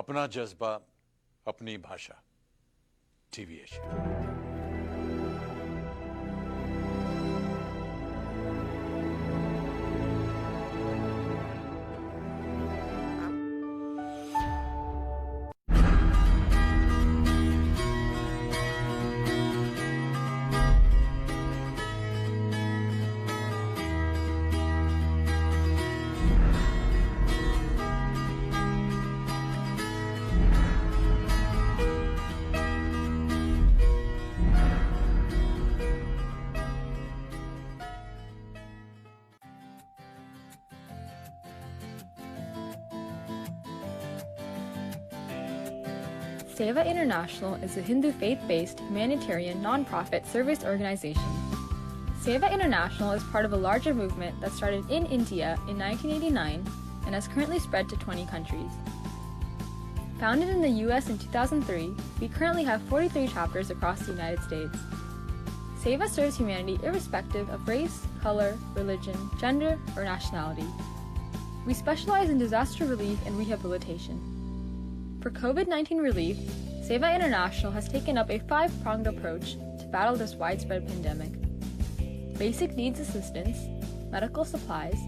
अपना जज्बा, अपनी भाषा। TV Asia. Seva International is a Hindu faith-based humanitarian non-profit service organization. Seva International is part of a larger movement that started in India in 1989 and has currently spread to 20 countries. Founded in the US in 2003, we currently have 43 chapters across the United States. Seva serves humanity irrespective of race, color, religion, gender, or nationality. We specialize in disaster relief and rehabilitation. For COVID-19 relief, Seva International has taken up a five-pronged approach to battle this widespread pandemic. Basic needs assistance, medical supplies,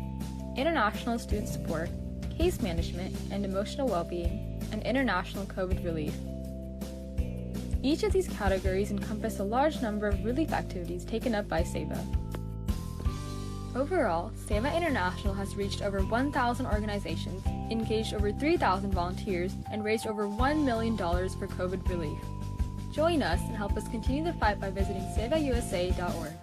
international student support, case management and emotional well-being, and international COVID relief. Each of these categories encompass a large number of relief activities taken up by Seva. Overall, Seva International has reached over 1,000 organizations, engaged over 3,000 volunteers, and raised over $1 million for COVID relief. Join us and help us continue the fight by visiting sevausa.org.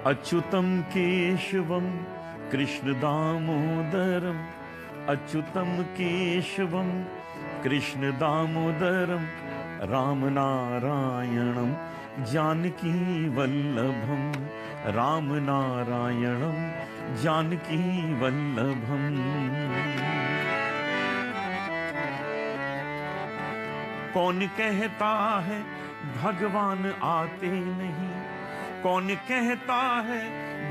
Achyutam Keshavam Krishna Damodaram, Achyutam Keshavam Krishna Damodaram, Ram Narayanam Janaki Vallabham, Ram Narayanam Janaki Vallabham. कौन कहता है भगवान आते नहीं, कौन कहता है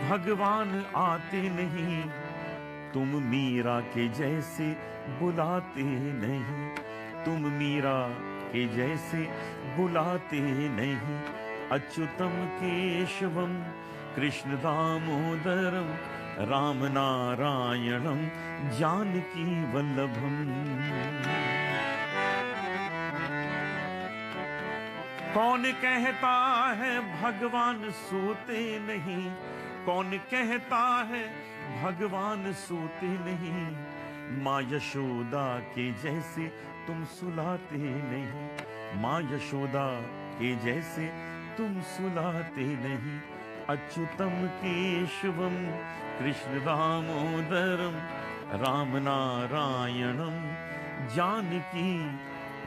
भगवान आते नहीं, तुम मीरा के जैसे बुलाते नहीं, तुम मीरा के जैसे बुलाते नहीं। अच्युतम केशवम कृष्ण दामोदरम, राम नारायणम जानकी वल्लभम। कौन कहता है भगवान सोते नहीं, कौन कहता है भगवान सोते नहीं, माँ यशोदा के जैसे तुम सुलाते नहीं, माँ यशोदा के जैसे तुम सुलाते नहीं। अच्युतम केशवम कृष्ण दामोदरम, राम नारायणम जानकी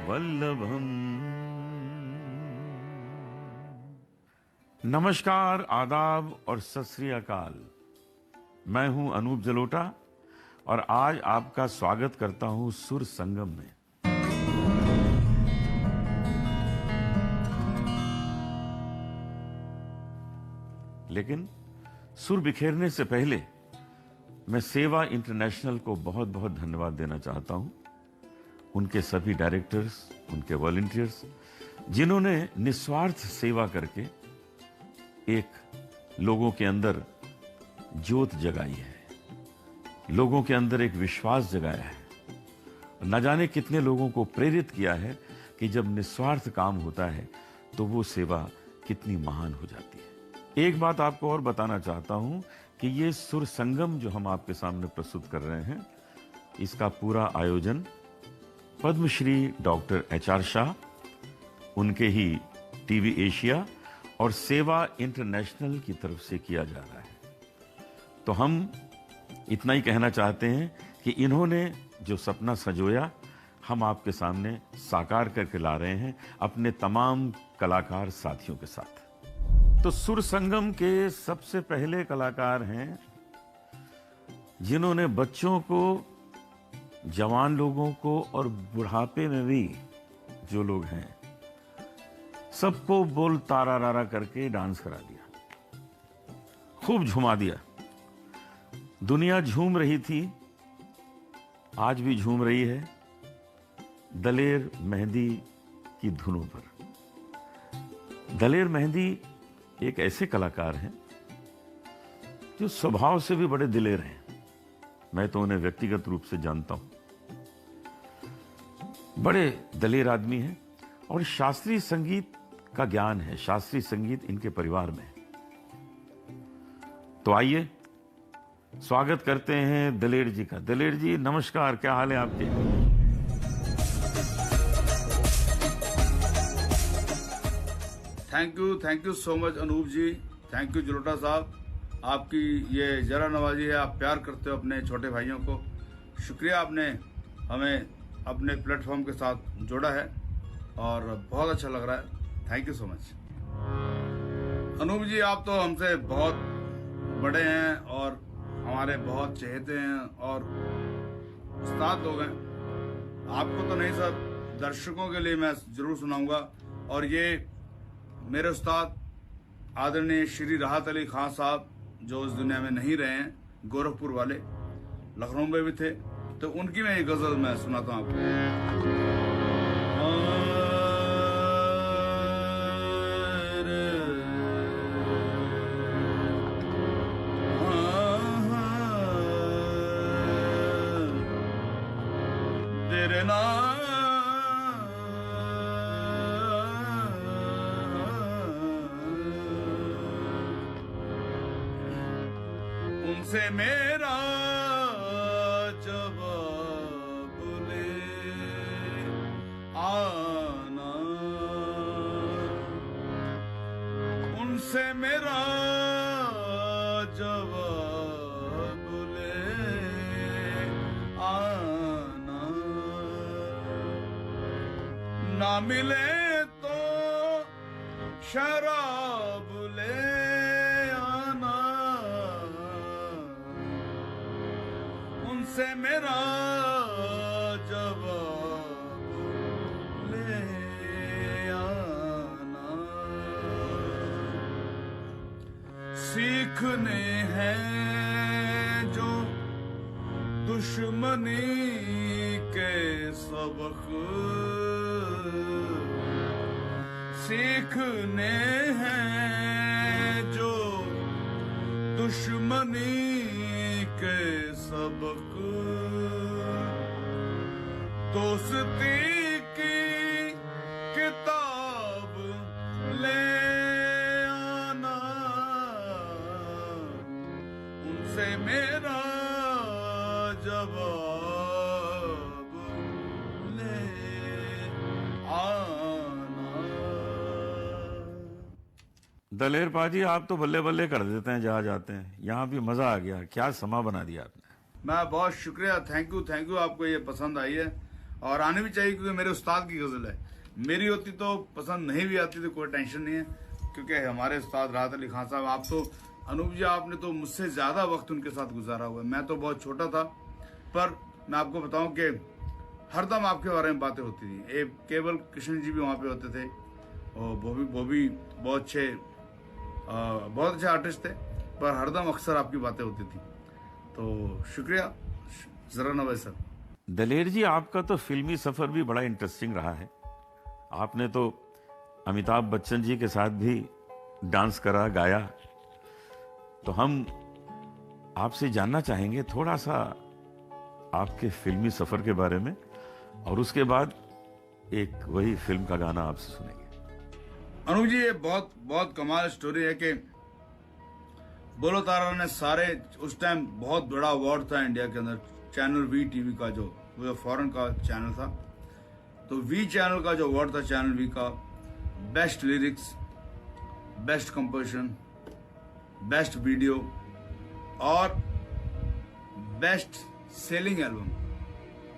वल्लभम। नमस्कार, आदाब और सत श्री अकाल। मैं हूं अनूप जलोटा और आज आपका स्वागत करता हूं सुर संगम में। लेकिन सुर बिखेरने से पहले मैं सेवा इंटरनेशनल को बहुत बहुत धन्यवाद देना चाहता हूं, उनके सभी डायरेक्टर्स, उनके वॉलंटियर्स, जिन्होंने निस्वार्थ सेवा करके एक लोगों के अंदर ज्योत जगाई है, लोगों के अंदर एक विश्वास जगाया है न जाने कितने लोगों को प्रेरित किया है कि जब निस्वार्थ काम होता है तो वो सेवा कितनी महान हो जाती है। एक बात आपको और बताना चाहता हूं कि ये सुर संगम जो हम आपके सामने प्रस्तुत कर रहे हैं, इसका पूरा आयोजन पद्मश्री डॉक्टर HR शाह, उनके ही टीवी एशिया और सेवा इंटरनेशनल की तरफ से किया जा रहा है। तो हम इतना ही कहना चाहते हैं कि इन्होंने जो सपना संजोया, हम आपके सामने साकार करके ला रहे हैं अपने तमाम कलाकार साथियों के साथ। तो सुर संगम के सबसे पहले कलाकार हैं जिन्होंने बच्चों को, जवान लोगों को और बुढ़ापे में भी जो लोग हैं सबको बोल तारा रारा करके डांस करा दिया, खूब झुमा दिया। दुनिया झूम रही थी, आज भी झूम रही है दलेर मेहंदी की धुनों पर। दलेर मेहंदी एक ऐसे कलाकार हैं जो स्वभाव से भी बड़े दिलेर हैं। मैं तो उन्हें व्यक्तिगत रूप से जानता हूं, बड़े दलेर आदमी हैं और शास्त्रीय संगीत का ज्ञान है, शास्त्रीय संगीत इनके परिवार में है। तो आइए स्वागत करते हैं दलेर जी का। दलेर जी नमस्कार, क्या हाल है आपके? Thank you so much Anoop ji, thank you Jalota साहब। आपकी ये जरा नवाजी है, आप प्यार करते हो अपने छोटे भाइयों को। शुक्रिया, आपने हमें अपने प्लेटफॉर्म के साथ जोड़ा है और बहुत अच्छा लग रहा है। Thank you so much Anoop ji. आप तो हमसे बहुत बड़े हैं और हमारे बहुत चहेते हैं और उस्ताद लोग हैं। आपको तो नहीं सर, दर्शकों के लिए मैं जरूर सुनाऊंगा। और ये मेरे उस्ताद आदरणीय श्री राहत अली खान साहब, जो इस दुनिया में नहीं रहे हैं, गोरखपुर वाले, लखनऊ में भी थे, तो उनकी मैं ये गजल मैं सुनाता हूँ आपको। तेरे नाम उनसे मेरा जवाब ले आना, उनसे मेरा जवाब ले आना। ना मिले तो शराब ले आना, उनसे मेरा जवाब ले आना। सीखने हैं जो दुश्मनी के सबक, सीखने हैं जो दुश्मनी के सबक, दोस्ती की किताब ले आना, उनसे मेरा जवाब ले आना। दलेर पाजी, आप तो बल्ले बल्ले कर देते हैं जहां जाते हैं। यहाँ भी मजा आ गया, क्या समा बना दिया आपने। मैं बहुत शुक्रिया, थैंक यू। आपको ये पसंद आई है और आनी भी चाहिए, क्योंकि मेरे उस्ताद की गजल है। मेरी होती तो पसंद नहीं भी आती तो कोई टेंशन नहीं है, क्योंकि हमारे उस्ताद राहत अली खान साहब, आप तो अनूप जी, आपने तो मुझसे ज्यादा वक्त उनके साथ गुजारा हुआ है। मैं तो बहुत छोटा था, पर मैं आपको बताऊं कि हरदम आपके बारे में बातें होती थी। एक केवल कृष्ण जी भी वहाँ पे होते थे और वो भी बहुत अच्छे आर्टिस्ट थे, पर हरदम अक्सर आपकी बातें होती थी। तो शुक्रिया जरा नवाज सर। दलेर जी, आपका तो फिल्मी सफर भी बड़ा इंटरेस्टिंग रहा है। आपने तो अमिताभ बच्चन जी के साथ भी डांस करा, गाया। तो हम आपसे जानना चाहेंगे थोड़ा सा आपके फिल्मी सफर के बारे में और उसके बाद एक वही फिल्म का गाना आपसे सुनेंगे। अनूप जी, ये बहुत बहुत कमाल स्टोरी है कि बोलो तारा ने सारे, उस टाइम बहुत बड़ा अवार्ड था इंडिया के अंदर, चैनल वी टीवी का, जो वो फॉरेन का चैनल था, तो वी चैनल का जो अवार्ड था चैनल वी का, best lyrics, best composition, best video और बेस्ट सेलिंग एल्बम,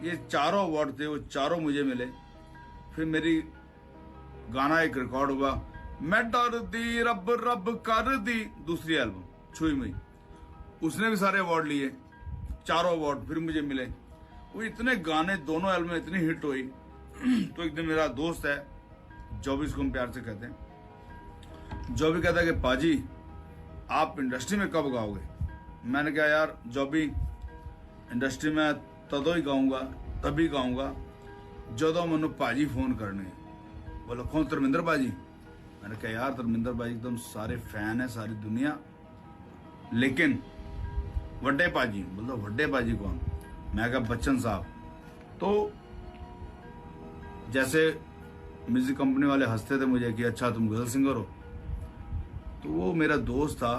ये चारों अवार्ड थे, वो चारों मुझे मिले। फिर मेरी गाना एक रिकॉर्ड हुआ, मैं डर दी रब रब कर दी, दूसरी एल्बम छुई मई, उसने भी सारे अवार्ड लिए, चारों अवार्ड फिर मुझे मिले। वो इतने गाने, दोनों एल्बम इतनी हिट हुई। तो एक दिन मेरा दोस्त है जॉबी, जिसको हम प्यार से कहते हैं, जॉबी कहता है कि पाजी आप इंडस्ट्री में कब गाओगे? मैंने कहा यार जॉबी, इंडस्ट्री में तदों ही गाऊंगा, तभी गाऊंगा ਜਦੋਂ ਮੈਨੂੰ पाजी फोन करने। बोलो कौन? धर्मेंद्र पाजी। मैंने कहा यार धर्मेंद्र पाजी एकदम सारे फैन है, सारी दुनिया, लेकिन वड्डे पाजी। बोलो वड्डे पाजी कौन? मैं कहा बच्चन साहब। तो जैसे म्यूजिक कंपनी वाले हंसते थे मुझे कि अच्छा तुम गजल सिंगर हो, तो वो मेरा दोस्त था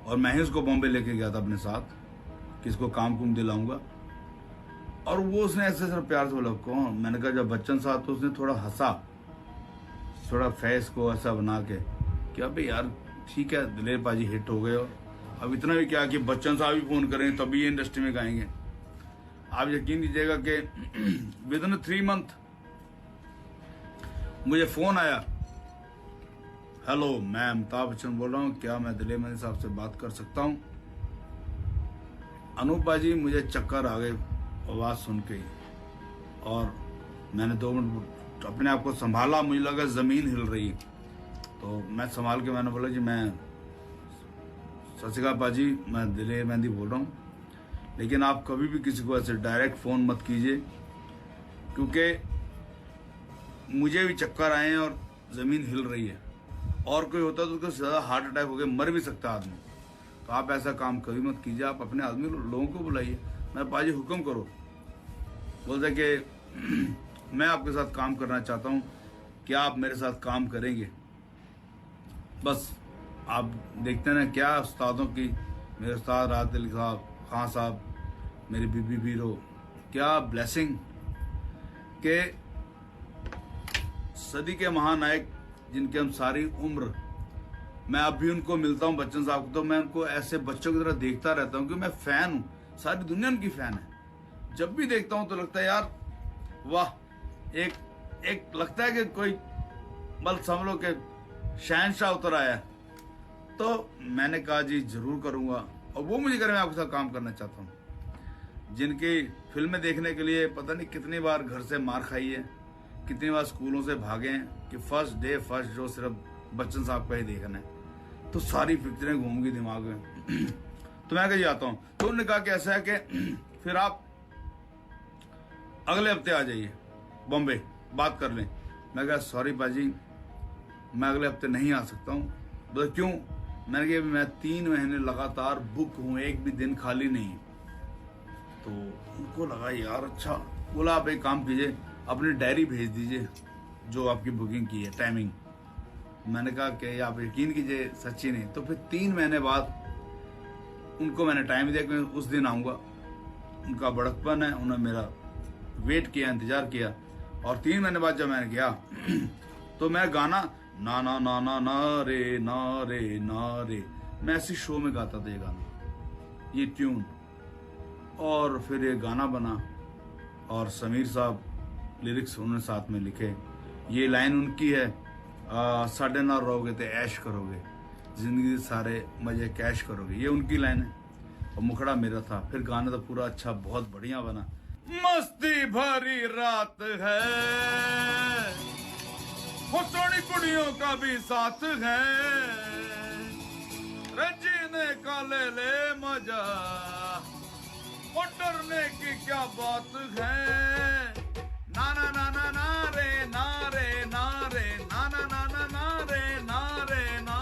और मैं ही उसको बॉम्बे लेके गया था अपने साथ कि इसको काम कुम दिलाऊंगा। और वो उसने ऐसे सर प्यार से बोला कौन? मैंने कहा जब बच्चन साहब। तो उसने थोड़ा हंसा, थोड़ा फेस को ऐसा बना के कि अबे यार ठीक है, दिलेर पाजी हिट हो गए, और अब इतना भी क्या कि बच्चन साहब भी फोन करेंगे तभी ये इंडस्ट्री में गाएंगे। आप यकीन कीजिएगा कि विद इन 3 मंथ मुझे फोन आया, हेलो मैं अमिताभ बच्चन बोल रहा हूँ, क्या मैं दिलेर मेहंदी साहब से बात कर सकता हूँ? अनूप पाजी मुझे चक्कर आ गए आवाज सुन के ही, और मैंने 2 मिनट अपने आप को संभाला, मुझे लगा जमीन हिल रही है, तो मैं संभाल के मैंने बोला जी मैं सत श्री अकाल पाजी, मैं दिलेर मेहंदी बोल रहा हूँ, लेकिन आप कभी भी किसी को ऐसे डायरेक्ट फोन मत कीजिए, क्योंकि मुझे भी चक्कर आए हैं और जमीन हिल रही है, और कोई होता तो उसको ज्यादा हार्ट अटैक हो गया, मर भी सकता आदमी, तो आप ऐसा काम कभी मत कीजिए, आप अपने आदमी लोगों को बुलाइए। मैं पाजी हुक्म करो। बोलते कि मैं आपके साथ काम करना चाहता हूँ, क्या आप मेरे साथ काम करेंगे? बस आप देखते हैं ना क्या उस्तादों की, मेरे उस्ताद राहत अली साहब, खान साहब, मेरी बीबी बीरो, क्या ब्लेसिंग के सदी के महानायक जिनके हम सारी उम्र, मैं अब भी उनको मिलता हूँ बच्चन साहब को, तो मैं उनको ऐसे बच्चों की तरह देखता रहता हूँ, क्योंकि मैं फैन हूँ, सारी दुनिया उनकी फैन है। जब भी देखता हूँ तो लगता है यार वाह, एक लगता है कि कोई बल समझ लो कि शहनशाह उतर आया। तो मैंने कहा जी जरूर करूंगा, और वो मुझे करे, मैं आपके साथ काम करना चाहता हूँ। जिनकी फिल्में देखने के लिए पता नहीं कितनी बार घर से मार खाई है, कितनी बार स्कूलों से भागे हैं कि फर्स्ट डे फर्स्ट जो सिर्फ बच्चन साहब का ही देखना है, तो सारी पिक्चरें घूम गई दिमाग में। तो मैं कहीं आता हूँ, तो उन्होंने कहा कि ऐसा है कि फिर आप अगले हफ्ते आ जाइए बॉम्बे, बात कर लें। मैं कहा सॉरी पाजी, मैं अगले हफ्ते नहीं आ सकता हूँ। बोले क्यों? मैंने कहा मैं 3 महीने लगातार बुक हूँ, एक भी दिन खाली नहीं। तो उनको लगा यार अच्छा। बोला आप एक काम कीजिए, अपनी डायरी भेज दीजिए जो आपकी बुकिंग की है, टाइमिंग। मैंने कहा कि आप यकीन कीजिए सच्ची नहीं। तो फिर 3 महीने बाद उनको मैंने टाइम दिया कि उस दिन आऊँगा। उनका बड़कपन है, उन्होंने मेरा वेट किया, इंतजार किया, और 3 महीने बाद जब मैंने गया तो मैं गाना ना ना ना ना ना रे ना रे ना रे, मैं ऐसी शो में गाता था ये गाना, ये ट्यून, और फिर ये गाना बना। और समीर साहब लिरिक्स उन्होंने साथ में लिखे। ये लाइन उनकी है, साढ़े ना रहोगे तो ऐश करोगे, जिंदगी सारे मजे कैश करोगे, ये उनकी लाइन है, और मुखड़ा मेरा था। फिर गाना तो पूरा अच्छा बहुत बढ़िया बना। मस्ती भरी रात है, वो सोनी कुड़ियों का भी साथ है, रजीने का ले ले मजा, वो डरने की क्या बात है। ना ना ना ना ना रे ना रे ना रे ना ना ना ना ना रे ना रे ना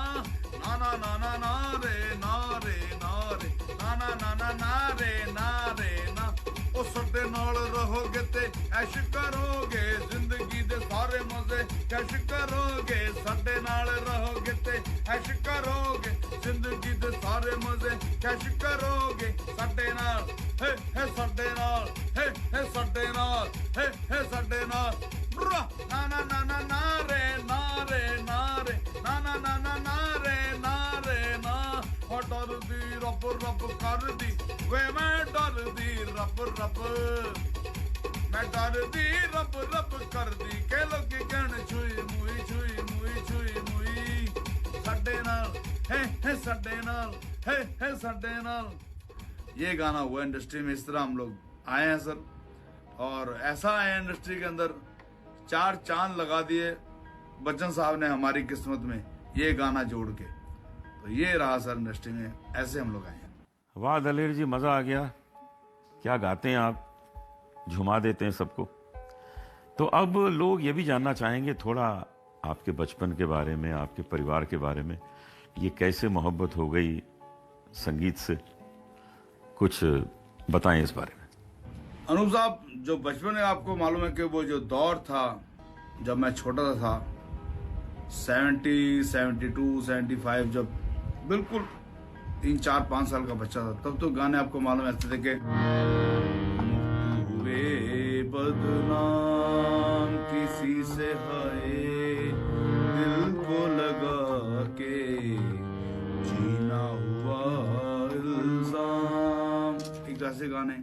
ना ना ना ना ना रे ना रे ना रे ना ना ना ना ना रे ना रे ना। ओ ਸਾਡੇ ਨਾਲ ਰਹੋਗੇ ਤੇ ਐਸ਼ ਕਰੋਗੇ ਜ਼ਿੰਦਗੀ ਦੇ ਸਾਰੇ ਮਜ਼ੇ ਕੈਸ਼ ਕਰੋਗੇ ਸਾਡੇ ਨਾਲ ਰਹੋਗੇ ਤੇ ਐਸ਼ ਕਰੋਗੇ ਜ਼ਿੰਦਗੀ ਦੇ ਸਾਰੇ ਮਜ਼ੇ ਕੈਸ਼ ਕਰੋਗੇ ਸਾਡੇ ਨਾਲ ਹੇ ਹੇ ਸਾਡੇ ਨਾਲ ਹੇ ਹੇ ਸਾਡੇ ਨਾਲ ਹੇ ਹੇ ਸਾਡੇ ਨਾਲ ਨਾ ਨਾ ਨਾ ਨਾ ਨਾ ਰੇ ਨਾ ਰੇ ਨਾ ਰੇ ਨਾ ਨਾ ਨਾ ਨਾ ਨਾ ਰੇ ਨਾ ਰੇ ਨਾ ਹੋ ਡਰਦੀ ਰੱਬ ਰੱਬ ਕਰਦੀ ਵੇ ਮੈਂ ਡਰਦੀ ਰੱਬ ਰੱਬ ਮੈਂ ਡਰਦੀ ਰੱਬ ਰੱਬ ਕਰਦੀ ਕਿ ਲੋਕੀ ਕਹਿਣ ਛੁਈ ਮੂਈ ਛੁਈ ਮੂਈ ਛੁਈ ਮੂਈ ਸਾਡੇ ਨਾਲ ਹੈ ਸਾਡੇ ਨਾਲ है ਸਾਡੇ ਨਾਲ। ये गाना हुआ इंडस्ट्री में, इस तरह हम लोग आए हैं सर, और ऐसा है इंडस्ट्री के अंदर 4 चांद लगा दिए बच्चन साहब ने हमारी किस्मत में ये गाना जोड़ के। तो ये रहा सर इंडस्ट्री में, ऐसे हम लोग आए हैं। वाह दलेर जी, मज़ा आ गया। क्या गाते हैं आप, झुमा देते हैं सबको। तो अब लोग ये भी जानना चाहेंगे थोड़ा आपके बचपन के बारे में, आपके परिवार के बारे में। ये कैसे मोहब्बत हो गई संगीत से, कुछ बताएं इस बारे में। अनूप साहब, जो बचपन में आपको मालूम है कि वो जो दौर था जब मैं छोटा था 70, 72, 75, जब बिल्कुल 3, 4, 5 साल का बच्चा था, तब तो गाने आपको मालूम ऐसे थे कि वे बदनाम किसी से है दिल को लगा के जीना हुआ इल्जाम, एक ऐसे गाने।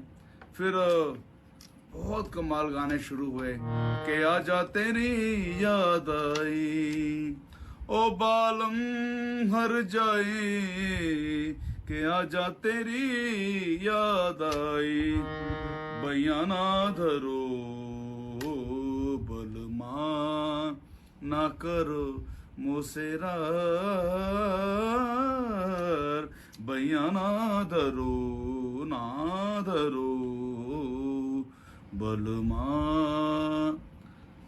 फिर बहुत कमाल गाने शुरू हुए कि आजा तेरी याद आई ओ बालम हर जाए कि आजा तेरी याद आई बयाना धरो बलमा ना करो मोसेरा बयाना धरो ना धरो बलमा।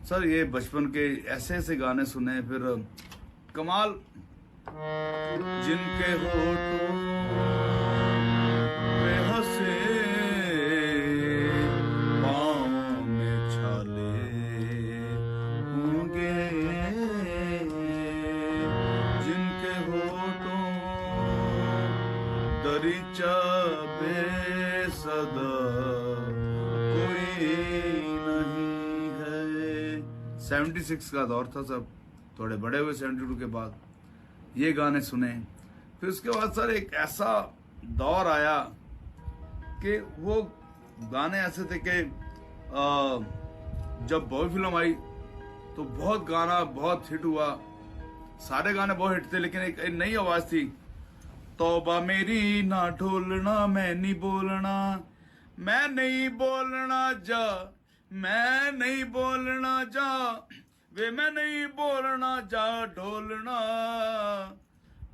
सर ये बचपन के ऐसे ऐसे गाने सुने। फिर कमाल, जिनके होठों पे हंसे पाँव में छाले होंगे, जिनके होठों दरीचा बेसदा कोई नहीं है। 76 का दौर था सब, थोड़े बड़े हुए 72 के बाद ये गाने सुने। फिर उसके बाद सर एक ऐसा दौर आया कि वो गाने ऐसे थे कि जब बॉय फिल्म आई तो बहुत गाना बहुत हिट हुआ, सारे गाने बहुत हिट थे, लेकिन एक नई आवाज थी, तौबा मेरी ना ढोलना मैं नहीं बोलना, मैं नहीं बोलना जा, मैं नहीं बोलना जा वे, मैं नहीं बोलना जा ढोलना।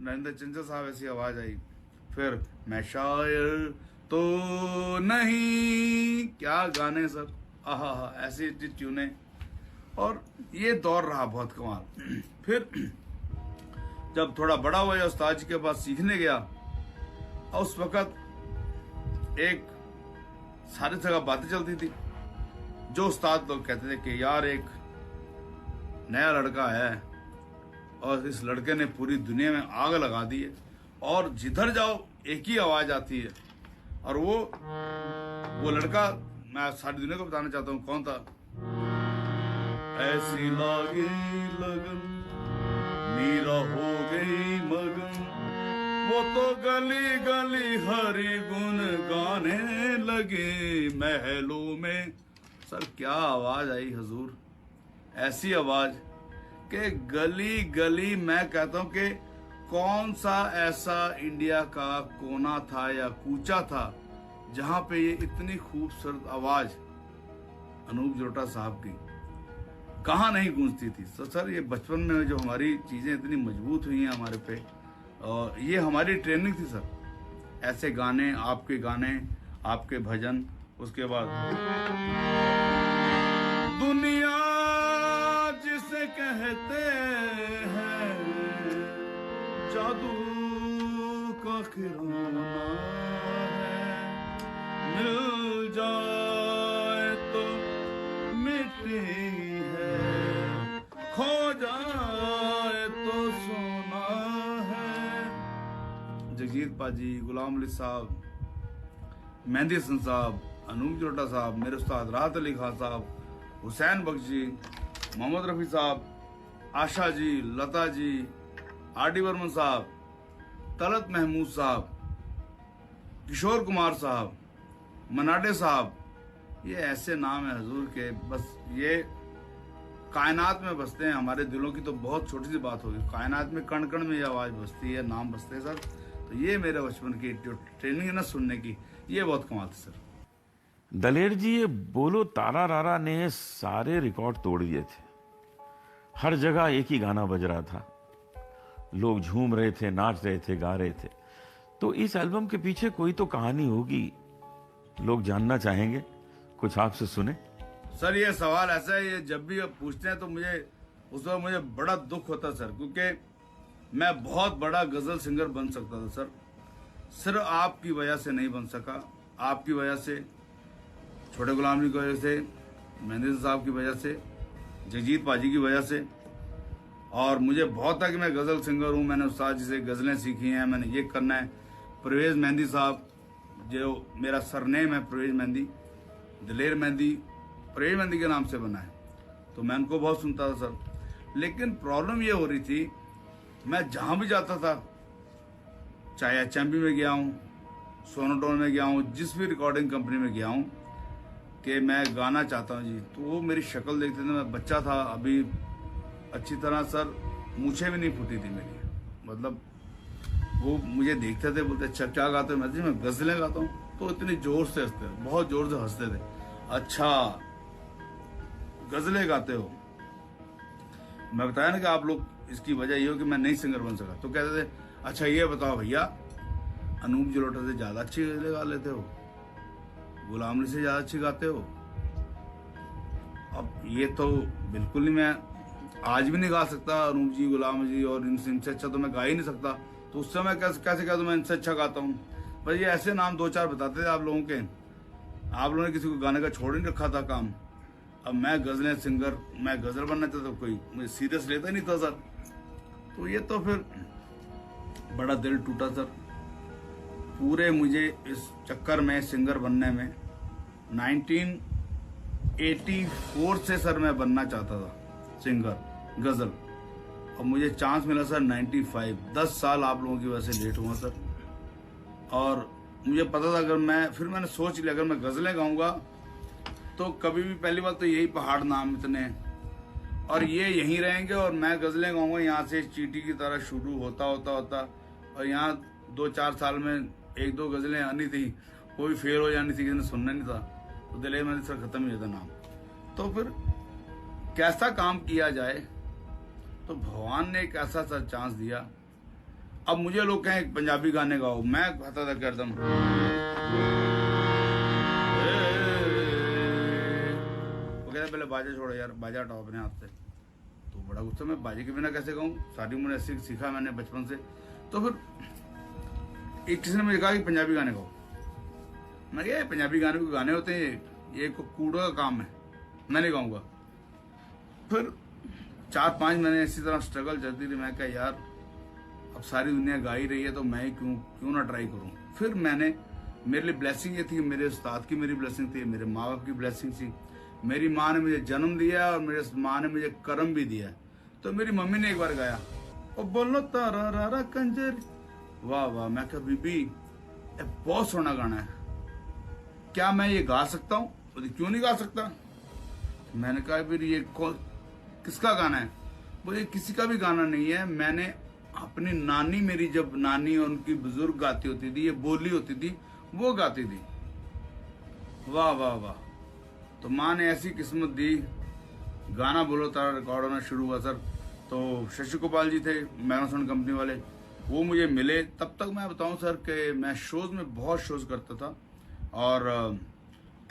नरेंद्र चंचल साहब ऐसी आवाज आई। फिर मैं शायर तो नहीं, क्या गाने सर, आहा ऐसी ट्यूने। और ये दौर रहा बहुत कमाल। फिर जब थोड़ा बड़ा हुआ, उस्ताद जी के पास सीखने गया, और उस वक्त एक सारी जगह बातें चलती थी, जो उस्ताद लोग कहते थे कि यार एक नया लड़का है और इस लड़के ने पूरी दुनिया में आग लगा दी है, और जिधर जाओ एक ही आवाज आती है। और वो लड़का मैं सारी दुनिया को बताना चाहता हूँ कौन था। ऐसी लागी लगन मीरा हो गई मगन, वो तो गली गली हरि गुन गाने लगे महलों में। सर क्या आवाज आई हुजूर, ऐसी आवाज कि गली गली, मैं कहता हूं कि कौन सा ऐसा इंडिया का कोना था या कूचा था जहां पे ये इतनी खूबसूरत आवाज अनूप जलोटा साहब की कहाँ नहीं गूंजती थी। तो सर ये बचपन में जो हमारी चीजें इतनी मजबूत हुई हैं हमारे पे, और ये हमारी ट्रेनिंग थी सर। ऐसे गाने, आपके भजन, उसके बाद दुनिया जिसे कहते हैं जादू का खिलौना है, मिल जा जगजीत पाजी, गुलाम अली साहब, मेहंदी हसन साहब, अनूप जलोटा साहब, मेरे उस्ताद राहत अली खान साहब, हुसैन बख्श जी, मोहम्मद रफ़ी साहब, आशा जी, लता जी, आर.डी. बर्मन साहब, तलत महमूद साहब, किशोर कुमार साहब, मनाडे साहब, ये ऐसे नाम है हजूर के, बस ये कायनात में बसते हैं। हमारे दिलों की तो बहुत छोटी सी बात होगी, कायनात में कण कण में ये आवाज़ बसती है, नाम बसते हैं सर। तो ये मेरे बचपन की जो ट्रेनिंग है ना सुनने की, ये बहुत कमाल थी सर। दलेर जी, ये बोलो तारा रारा ने सारे रिकॉर्ड तोड़ दिए थे। हर जगह एक ही गाना बज रहा था, लोग झूम रहे थे, नाच रहे थे, गा रहे थे। तो इस एल्बम के पीछे कोई तो कहानी होगी, लोग जानना चाहेंगे, कुछ आपसे सुने। सर ये सवाल ऐसा है, ये जब भी आप पूछते हैं तो मुझे उस वक्त मुझे बड़ा दुख होता है सर, क्योंकि मैं बहुत बड़ा गजल सिंगर बन सकता था सर। सिर्फ आपकी वजह से नहीं बन सका, आपकी वजह से, छोटे गुलाम जी की वजह से, मेहंदी साहब की वजह से, जगजीत पाजी की वजह से। और मुझे बहुत था कि मैं गजल सिंगर हूँ, मैंने उस्ताद जी से गजलें सीखी हैं, मैंने ये करना है। परवेज मेहंदी साहब, जो मेरा सरनेम है परवेज मेहंदी, दलेर मेहंदी परवेज मेहंदी के नाम से बना है, तो मैं उनको बहुत सुनता था सर। लेकिन प्रॉब्लम ये हो रही थी, मैं जहाँ भी जाता था, चाहे HMV में गया हूँ, सोनोटोन में गया हूँ, जिस भी रिकॉर्डिंग कंपनी में गया हूँ, कि मैं गाना चाहता हूँ जी, तो वो मेरी शक्ल देखते थे। मैं बच्चा था अभी, अच्छी तरह सर मूछें भी नहीं फूटी थी मेरी, मतलब वो मुझे देखते थे, बोलते अच्छा क्या गाते हो? मैं गजलें गाता हूँ। तो इतनी जोर से हंसते, बहुत जोर से हंसते थे। अच्छा गजलें गाते हो? मैं बताया ना कि आप लोग, इसकी वजह ये हो कि मैं नहीं सिंगर बन सका। तो कहते थे अच्छा ये बताओ भैया, अनूप जलोटा से ज्यादा अच्छी गजलें गा लेते हो, गुलाम अली से ज्यादा अच्छी गाते हो। अब ये तो बिल्कुल नहीं, मैं आज भी नहीं गा सकता अनूप जी, गुलाम जी, और इनसे अच्छा तो मैं गा ही नहीं सकता। तो उस समय कैसे कह दूं मैं इनसे अच्छा गाता हूँ? पर ये ऐसे नाम दो चार बताते थे आप लोगों के, आप लोगों ने किसी को गाने का छोड़ ही नहीं रखा था काम। अब मैं गजलें सिंगर, मैं गजल बनना चाहता, तो कोई मुझे सीरियस लेता ही नहीं था सर। तो ये तो फिर बड़ा दिल टूटा सर। पूरे मुझे इस चक्कर में सिंगर बनने में 1984 से सर मैं बनना चाहता था सिंगर गजल, और मुझे चांस मिला सर 95। 10 साल आप लोगों की वजह से लेट हुआ सर। और मुझे पता था अगर मैंने सोच लिया अगर मैं गजलें गाऊंगा तो कभी भी, पहली बात तो यही पहाड़ नाम इतने, और ये यहीं रहेंगे, और मैं गजलें गाऊंगा यहाँ से चींटी की तरह शुरू होता और यहाँ 2-4 साल में 1-2 गजलें आनी थी, वो भी फेल हो जानी थी, किसी ने सुनना नहीं था, तो दिले में सर खत्म ही जाता नाम। तो फिर कैसा काम किया जाए, तो भगवान ने एक ऐसा सर चांस दिया। अब मुझे लोग कहें पंजाबी गाने गाओ, मैं कहता था कि एकदम वो कहते पहले बाजा छोड़ो यार, बाजा हटाओ अपने हाथ से। तो बड़ा गुस्सा, मैं बाजे के बिना कैसे गाऊं? सारी उम्र ऐसे सीखा मैंने बचपन से। तो फिर एक किसी ने मुझे कहा कि पंजाबी गाने गाओ। मैं क्या, पंजाबी गाने को गाने होते हैं, ये कूड़ो का काम है, मैं नहीं गाऊंगा। फिर 4-5 महीने इसी तरह स्ट्रगल चलती थी। मैं क्या यार, अब सारी दुनिया गा ही रही है तो मैं क्यों ना ट्राई करूं। फिर मेरे लिए ब्लेसिंग ये थी, मेरे उस्ताद की मेरी ब्लेसिंग थी, मेरे माँ बाप की ब्लेसिंग थी। मेरी माँ ने मुझे जन्म दिया और मेरे माँ ने मुझे कर्म भी दिया। तो मेरी मम्मी ने एक बार गाया, ओ बोलो तारा रारा कंजर, वाह वाह। मैं कहा बीबी बहुत सोना गाना है, क्या मैं ये गा सकता हूँ? बोली क्यों नहीं गा सकता? मैंने कहा फिर ये किसका गाना है? बोले किसी का भी गाना नहीं है, मैंने अपनी नानी, मेरी जब नानी और उनकी बुजुर्ग गाती होती थी, ये बोली होती थी, वो गाती थी। वाह वाह वाह। तो माँ ने ऐसी किस्मत दी, गाना बोलो तारा रिकॉर्ड होना शुरू हुआ सर। तो शशि गोपाल जी थे मैग्नासोन कंपनी वाले, वो मुझे मिले। तब तक मैं बताऊं सर कि मैं शोज में बहुत शोज करता था, और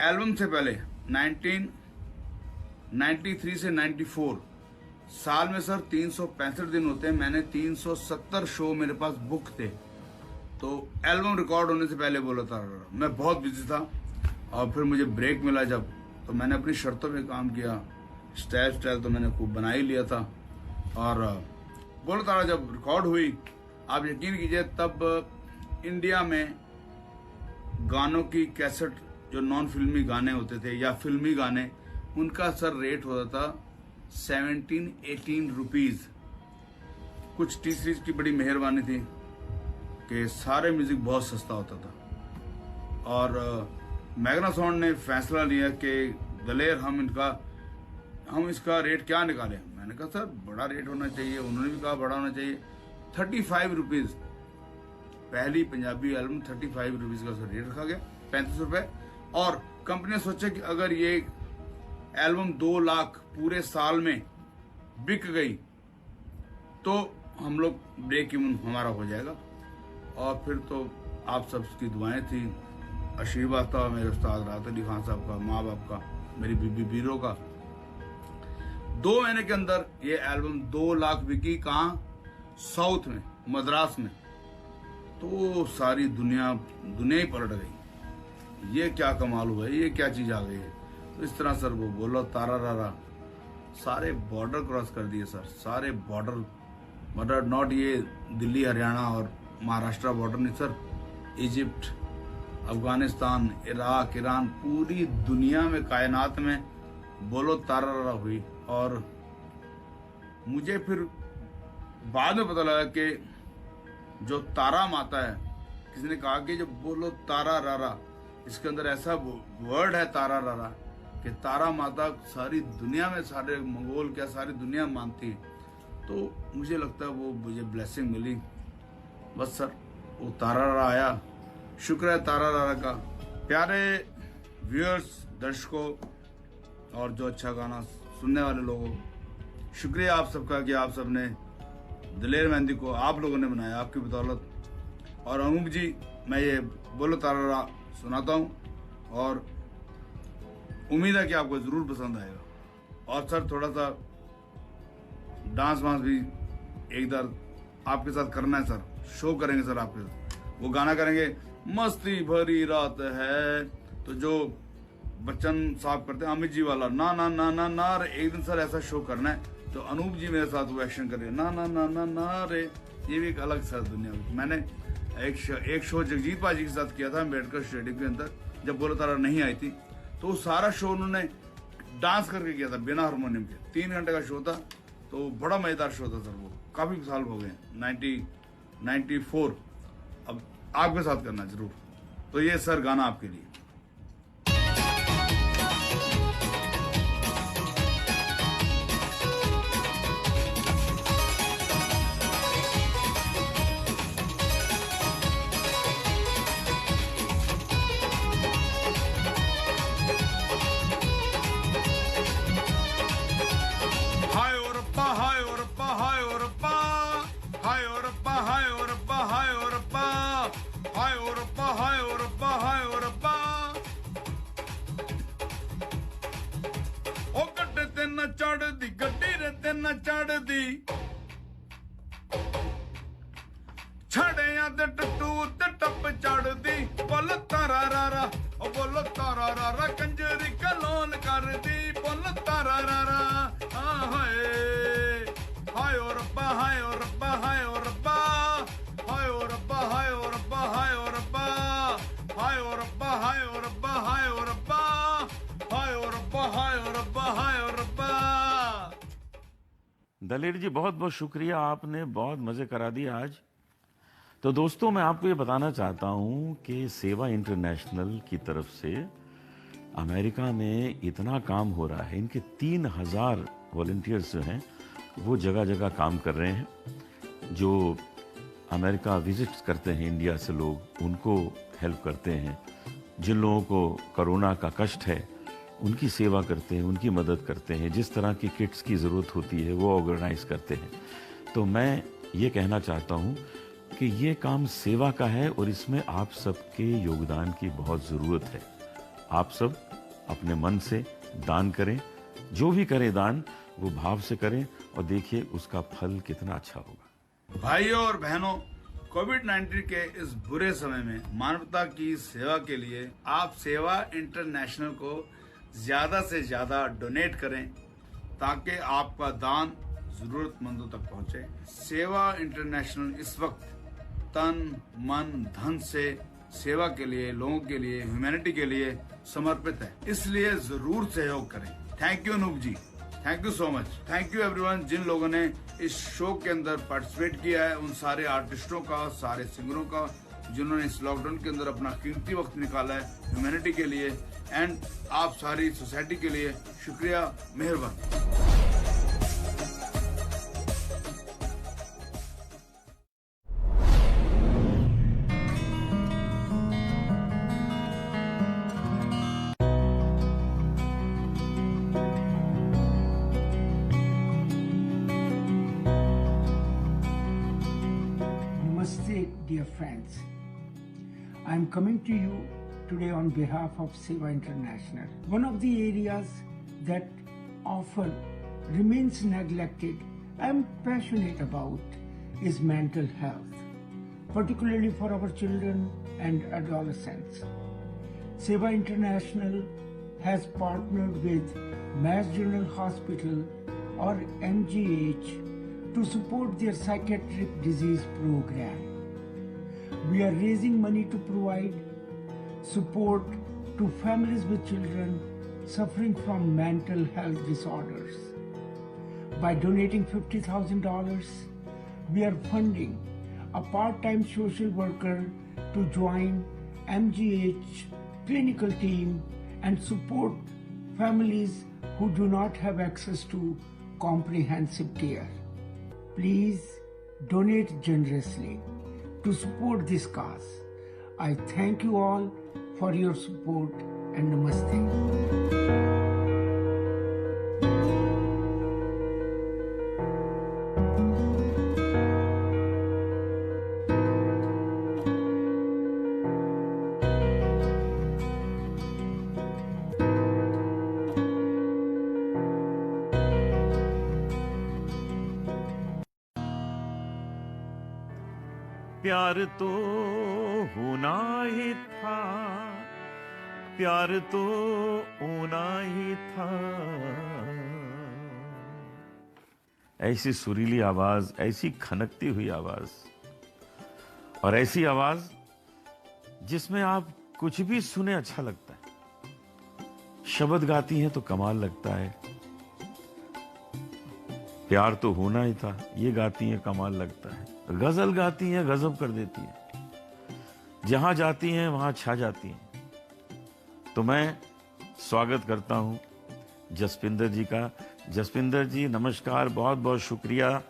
एल्बम से पहले 1993 से 94 साल में सर 365 दिन होते हैं। मैंने 370 शो मेरे पास बुक थे। तो एल्बम रिकॉर्ड होने से पहले बोला था, मैं बहुत बिजी था। और फिर मुझे ब्रेक मिला जब, तो मैंने अपनी शर्तों पे काम किया। स्टाइल तो मैंने खूब बना ही लिया था। और बोला तारा जब रिकॉर्ड हुई, आप यकीन कीजिए तब इंडिया में गानों की कैसेट, जो नॉन फिल्मी गाने होते थे या फिल्मी गाने, उनका सर रेट होता था 17-18 रुपीज। कुछ टी सीरीज की बड़ी मेहरबानी थी कि सारे म्यूजिक बहुत सस्ता होता था, और मैग्ना साउंड ने फैसला लिया कि दलेर हम इसका रेट क्या निकालें। मैंने कहा सर बड़ा रेट होना चाहिए, उन्होंने भी कहा बड़ा होना चाहिए। 35 रुपीज, पहली पंजाबी एल्बम 35 रुपीज का उसका रेट रखा गया, 35 रुपए। और कंपनी ने सोचा कि अगर ये एल्बम 2 लाख पूरे साल में बिक गई तो हम लोग ब्रेक इवन हमारा हो जाएगा। और फिर तो आप सबकी दुआएं थी, आशीर्वाद था मेरे उस्ताद राहत अली खान साहब का, माँ बाप का, मेरी बीबी बीरो का। 2 महीने के अंदर ये एल्बम 2 लाख बिकी। कहाँ? साउथ में, मद्रास में। तो सारी दुनिया ही पलट गई। ये क्या कमाल हुआ है, ये क्या चीज आ गई है। तो इस तरह सर वो बोलो तारा रारा, सारे बॉर्डर क्रॉस कर दिए सर, सारे बॉर्डर, मतलब नॉट ये दिल्ली हरियाणा और महाराष्ट्र बॉर्डर नहीं sir, Egypt, Afghanistan, Iraq, Iran, पूरी दुनिया में, कायनात में बोलो तारा रारा हुई। और मुझे फिर बाद में पता लगा कि जो तारा माता है, किसी ने कहा कि जो बोलो तारा रारा, इसके अंदर ऐसा वर्ड है तारा रारा कि तारा माता सारी दुनिया में, सारे मंगोल क्या सारी दुनिया मानती है। तो मुझे लगता है वो मुझे ब्लेसिंग मिली। बस सर वो तारा रारा आया, शुक्र है तारा रारा का। प्यारे व्यूअर्स, दर्शकों और जो अच्छा गाना सुनने वाले लोगों, शुक्रिया आप सबका कि आप सबने दलेर मेहंदी को आप लोगों ने बनाया, आपकी बदौलत। और अनूप जी, मैं ये बोलो तारा रारा सुनाता हूँ और उम्मीद है कि आपको जरूर पसंद आएगा। और सर थोड़ा सा डांस वांस भी एक बार आपके साथ करना है सर, शो करेंगे सर आपके साथ। वो गाना करेंगे मस्ती भरी रात है, तो जो बच्चन साहब करते हैं अमित जी वाला ना ना ना ना ना रे, एक दिन सर ऐसा शो करना है तो अनूप जी मेरे साथ वो एक्शन करेंगे ना ना ना ना ना रे। ये भी एक अलग सर दुनिया में। मैंने एक शो जगजीत पाजी के साथ किया था अम्बेडकर स्टेडियम के अंदर, जब बोलो तारा नहीं आई थी, तो सारा शो उन्होंने डांस करके किया था बिना हारमोनियम के। 3 घंटे का शो था, तो बड़ा मजेदार शो था सर। वो काफी साल हो गए, 94। अब आपके साथ करना जरूर। तो ये सर गाना आपके लिए। चढ़दी गड्डी रे तेन चढ़दी छड़िया ते टट्टू ते टप चढ़दी बोल तारा रारा, ओ बोलो तारा रारा, कंजरी कलोन कर दी बोल तारा रारा। हाय हाय ओ रब्बा, हाय ओ रब्बा, हाय ओ रब्बा, हाय ओ रब्बा, हाय ओ रब्बा, हाय ओ रब्बा, हाय ओ रब्बा, हाय ओ रब्बा, हाय ओ रब्बा, हाय ओ रब्बा, हाय ओ रब्बा, हाय ओ रब्बा। दलेर जी बहुत बहुत शुक्रिया, आपने बहुत मजे करा दिए आज। तो दोस्तों मैं आपको ये बताना चाहता हूं कि सेवा इंटरनेशनल की तरफ से अमेरिका में इतना काम हो रहा है। इनके 3000 वॉलंटियर्स जो हैं वो जगह जगह काम कर रहे हैं, जो अमेरिका विजिट करते हैं इंडिया से लोग, उनको हेल्प करते हैं। जिन लोगों को कोरोना का कष्ट है उनकी सेवा करते हैं, उनकी मदद करते हैं। जिस तरह की किट्स की ज़रूरत होती है वो ऑर्गेनाइज करते हैं। तो मैं ये कहना चाहता हूँ कि ये काम सेवा का है और इसमें आप सबके योगदान की बहुत ज़रूरत है। आप सब अपने मन से दान करें, जो भी करें दान वो भाव से करें और देखिए उसका फल कितना अच्छा होगा। भाइयों और बहनों, कोविड-19 के इस बुरे समय में मानवता की सेवा के लिए आप सेवा इंटरनेशनल को ज्यादा से ज्यादा डोनेट करें ताकि आपका दान जरूरतमंदों तक पहुंचे। सेवा इंटरनेशनल इस वक्त तन मन धन से सेवा के लिए, लोगों के लिए, ह्यूमैनिटी के लिए समर्पित है, इसलिए जरूर सहयोग करें। Thank you Anoop ji, thank you so much. Thank you everyone जिन लोगों ने इस शो के अंदर पार्टिसिपेट किया है, उन सारे आर्टिस्टों का, सारे सिंगरों का, जिन्होंने इस लॉकडाउन के अंदर अपना कीमती वक्त निकाला है ह्यूमैनिटी के लिए, एंड आप सारी सोसाइटी के लिए शुक्रिया, मेहरबानी। Namaste, dear friends. I am coming to you today on behalf of Seva International. One of the areas that often remains neglected, I am passionate about, is mental health, particularly for our children and adolescents. Seva International has partnered with Mass General Hospital or MGH to support their psychiatric disease program. We are raising money to provide support to families with children suffering from mental health disorders. By donating $50,000, we are funding a part-time social worker to join MGH clinical team and support families who do not have access to comprehensive care. Please donate generously to support this cause. I thank you all for your support and namaste. प्यार तो होना ही था, प्यार तो होना ही था। ऐसी सुरीली आवाज, ऐसी खनकती हुई आवाज, और ऐसी आवाज जिसमें आप कुछ भी सुने अच्छा लगता है। शब्द गाती हैं तो कमाल लगता है। प्यार तो होना ही था, ये गाती हैं कमाल लगता है। गजल गाती हैं, गजब कर देती हैं। जहां जाती हैं वहां छा जाती हैं। तो मैं स्वागत करता हूं जसपिंदर जी का। जसपिंदर जी नमस्कार, बहुत बहुत शुक्रिया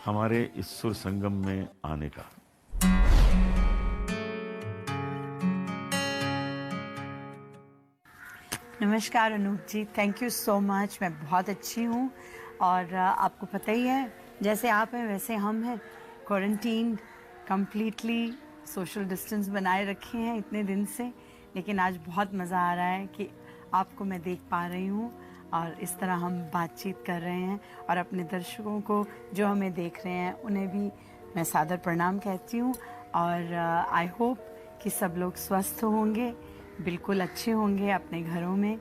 हमारे इस सुर संगम में आने का। नमस्कार Anoop ji, thank you so much. मैं बहुत अच्छी हूँ और आपको पता ही है जैसे आप हैं वैसे हम हैं। क्वारंटीन कम्प्लीटली सोशल डिस्टेंस बनाए रखे हैं इतने दिन से, लेकिन आज बहुत मज़ा आ रहा है कि आपको मैं देख पा रही हूँ और इस तरह हम बातचीत कर रहे हैं। और अपने दर्शकों को जो हमें देख रहे हैं उन्हें भी मैं सादर प्रणाम कहती हूँ। और आई होप कि सब लोग स्वस्थ होंगे, बिल्कुल अच्छे होंगे अपने घरों में।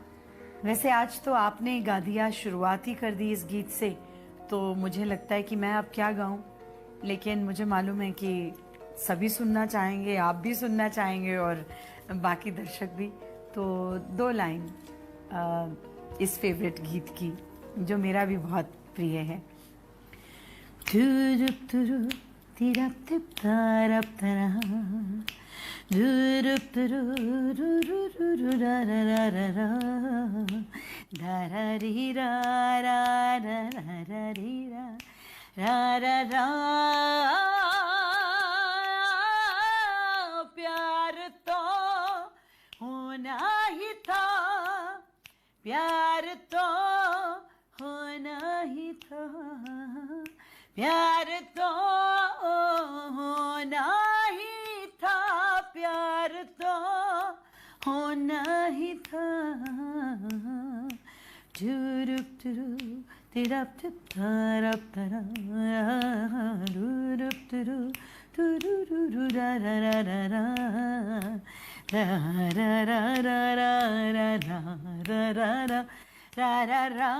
वैसे आज तो आपने गा दिया, शुरुआत ही कर दी इस गीत से, तो मुझे लगता है कि मैं अब क्या गाऊं, लेकिन मुझे मालूम है कि सभी सुनना चाहेंगे, आप भी सुनना चाहेंगे और बाकी दर्शक भी। तो 2 लाइन इस फेवरेट गीत की जो मेरा भी बहुत प्रिय है। प्यार तो होना ही था, प्यार तो होना ही था, प्यार तो होना ही था, प्यार तो होना ही था। जुरुप तुरु तिरप तरप तरा रुरुप तुरु तुरुरुरु रा रा रा रा रा रा रा रा रा रा रा रा रा रा रा रा।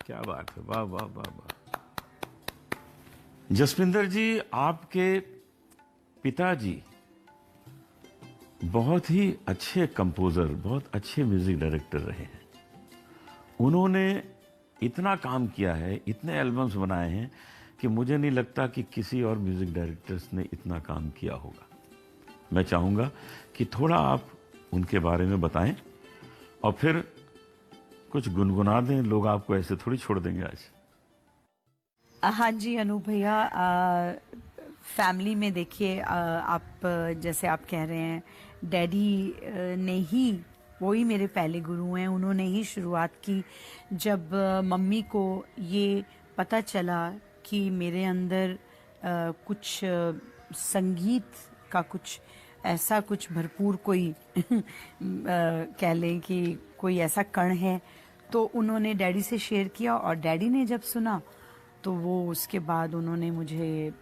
क्या बात है, वाह वाह वाह वाह। जसविंदर जी, आपके पिताजी बहुत ही अच्छे कंपोजर, बहुत अच्छे म्यूजिक डायरेक्टर रहे हैं। उन्होंने इतना काम किया है, इतने एल्बम्स बनाए हैं कि मुझे नहीं लगता कि किसी और म्यूजिक डायरेक्टर्स ने इतना काम किया होगा। मैं चाहूंगा कि थोड़ा आप उनके बारे में बताएं और फिर कुछ गुनगुना दें। लोग आपको ऐसे थोड़ी छोड़ देंगे आज। हाँ जी अनूप भैया, फैमिली में देखिए, आप जैसे आप कह रहे हैं, डैडी ने ही, वो ही मेरे पहले गुरु हैं। उन्होंने ही शुरुआत की। जब मम्मी को ये पता चला कि मेरे अंदर कुछ संगीत का कुछ ऐसा कुछ भरपूर कोई कह लें कि कोई ऐसा कण है, तो उन्होंने डैडी से शेयर किया। और डैडी ने जब सुना तो वो उसके बाद उन्होंने मुझे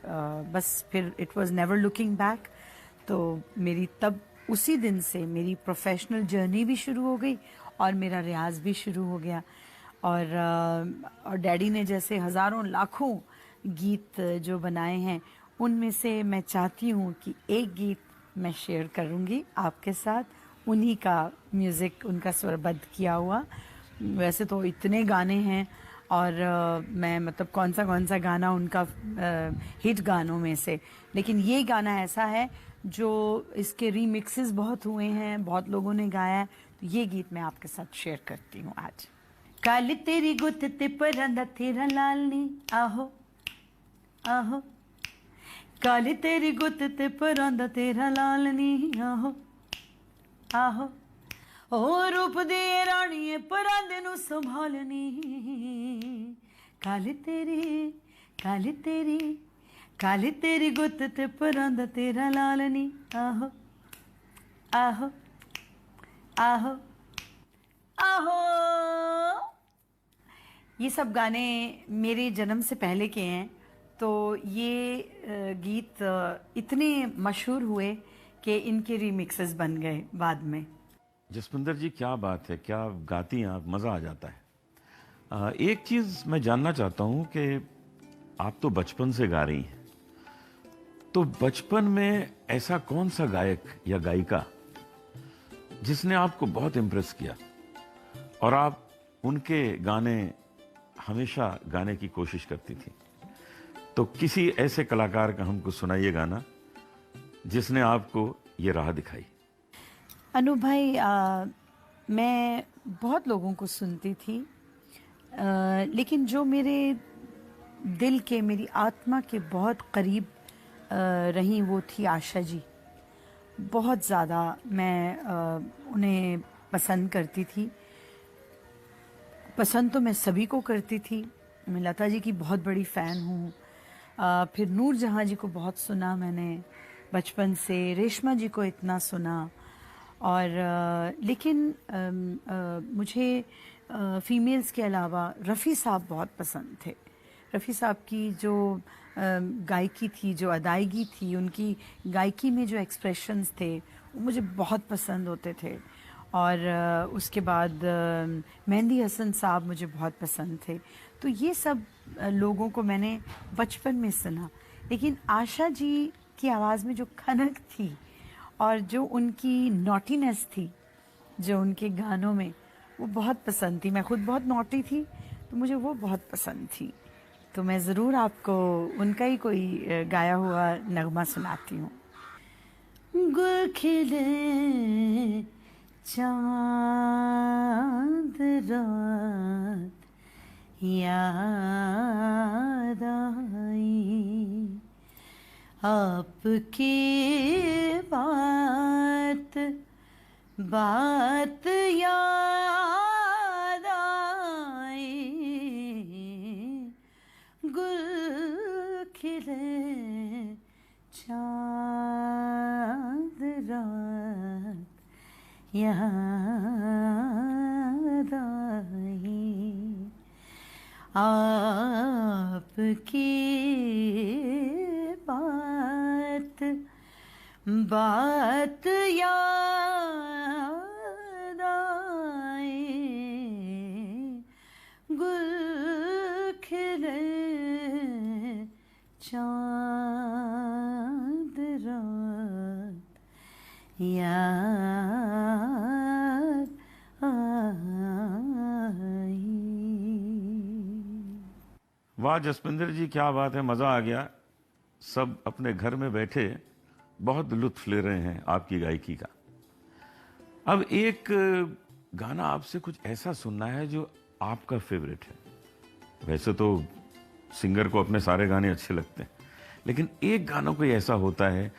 बस फिर it was never looking back. तो मेरी तब उसी दिन से मेरी प्रोफेशनल जर्नी भी शुरू हो गई और मेरा रियाज भी शुरू हो गया। और डैडी ने जैसे हज़ारों लाखों गीत जो बनाए हैं, उनमें से मैं चाहती हूँ कि एक गीत मैं शेयर करूँगी आपके साथ। उन्हीं का म्यूज़िक, उनका स्वरबद्ध किया हुआ। वैसे तो इतने गाने हैं और मैं मतलब कौन सा गाना उनका हिट गानों में से, लेकिन ये गाना ऐसा है जो इसके रीमिक्सेस बहुत हुए हैं, बहुत लोगों ने गाया है। तो ये गीत मैं आपके साथ शेयर करती हूँ आज। कल तेरी गुत ते परंदा तेरा लाल नी, आहो आहो, कल तेरी गुत ते परंदा तेरा लाल नी, आहो आहो, ओ रूप दी राणीए परांदे नू संभालनी, कल तेरी गुत ते परांदा तेरा लाल नी, आहो आहो आहो आहो। ये सब गाने मेरे जन्म से पहले के हैं। तो ये गीत इतने मशहूर हुए कि इनके रीमिक्सेस बन गए बाद में। जसविंदर जी, क्या बात है, क्या गाती हैं आप, मज़ा आ जाता है। एक चीज़ मैं जानना चाहता हूँ कि आप तो बचपन से गा रही हैं, तो बचपन में ऐसा कौन सा गायक या गायिका जिसने आपको बहुत इम्प्रेस किया और आप उनके गाने हमेशा गाने की कोशिश करती थी? तो किसी ऐसे कलाकार का हमको सुनाइए गाना जिसने आपको ये राह दिखाई। अनु भाई, मैं बहुत लोगों को सुनती थी, लेकिन जो मेरे दिल के, मेरी आत्मा के बहुत करीब रही वो थी आशा जी। बहुत ज़्यादा मैं उन्हें पसंद करती थी। पसंद तो मैं सभी को करती थी। मैं लता जी की बहुत बड़ी फ़ैन हूँ। फिर नूर जहाँ जी को बहुत सुना मैंने बचपन से, रेशमा जी को इतना सुना। और लेकिन मुझे फीमेल्स के अलावा रफ़ी साहब बहुत पसंद थे। रफ़ी साहब की जो गायकी थी, जो अदायगी थी, उनकी गायकी में जो एक्सप्रेशंस थे, वो मुझे बहुत पसंद होते थे। और उसके बाद मेहंदी हसन साहब मुझे बहुत पसंद थे। तो ये सब लोगों को मैंने बचपन में सुना। लेकिन आशा जी की आवाज़ में जो खनक थी और जो उनकी नॉटीनेस थी, जो उनके गानों में, वो बहुत पसंद थी। मैं खुद बहुत नॉटी थी, तो मुझे वो बहुत पसंद थी। तो मैं ज़रूर आपको उनका ही कोई गाया हुआ नगमा सुनाती हूँ। गुल खिले चाँद रात याद आई, आपकी बात बात याद आई, गुल खिले चाँद रात याद आई, आपकी बात बात याद आई, गुल वाह जसपिंदर जी, क्या बात है, मजा आ गया। सब अपने घर में बैठे बहुत लुत्फ ले रहे हैं आपकी गायकी का। अब एक गाना आपसे कुछ ऐसा सुनना है जो आपका फेवरेट है। वैसे तो सिंगर को अपने सारे गाने अच्छे लगते हैं, लेकिन एक गाना कोई ऐसा होता है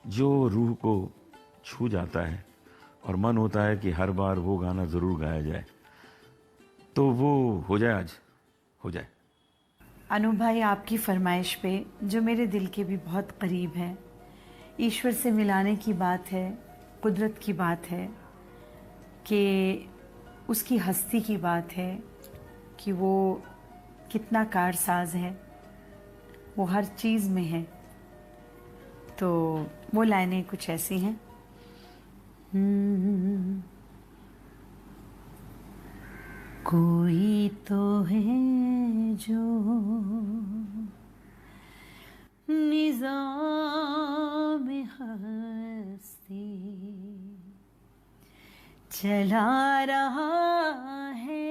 जो रूह को छू जाता है और मन होता है कि हर बार वो गाना जरूर गाया जाए। तो वो हो जाए, आज हो जाए। अनूप भाई, आपकी फरमाइश पे जो मेरे दिल के भी बहुत करीब है, ईश्वर से मिलाने की बात है, कुदरत की बात है, कि उसकी हस्ती की बात है, कि वो कितना कारसाज है, वो हर चीज़ में है। तो वो लाइनें कुछ ऐसी हैं। कोई तो है जो निज़ाम हस्ती चला रहा है,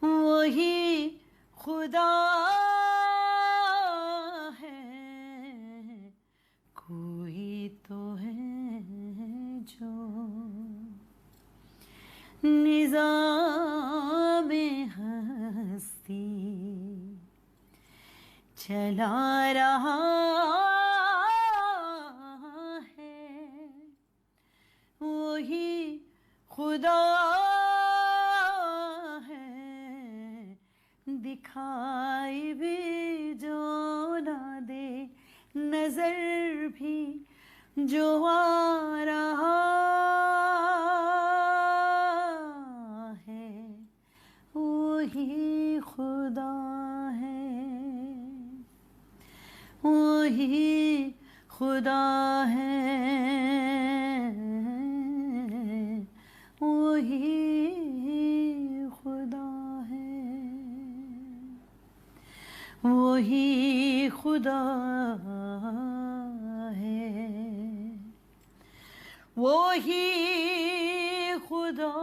वही खुदा है। कोई तो है जो निज़ाम हस्ती चला रहा है, वही खुदा है। दिखाई भी जो ना दे, नजर भी जो आ रहा है, वही खुदा है, वही खुदा है, वही खुदा है, वही खुदा है, वही खुदा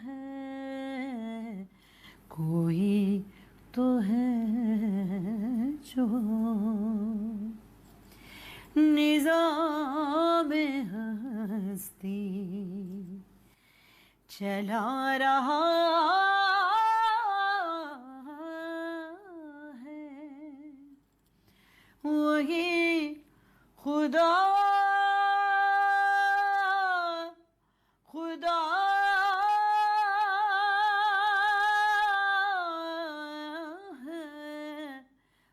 है। कोई तो है जो निज़ाम हस्ती चला रहा है, वही खुदा खुदा है,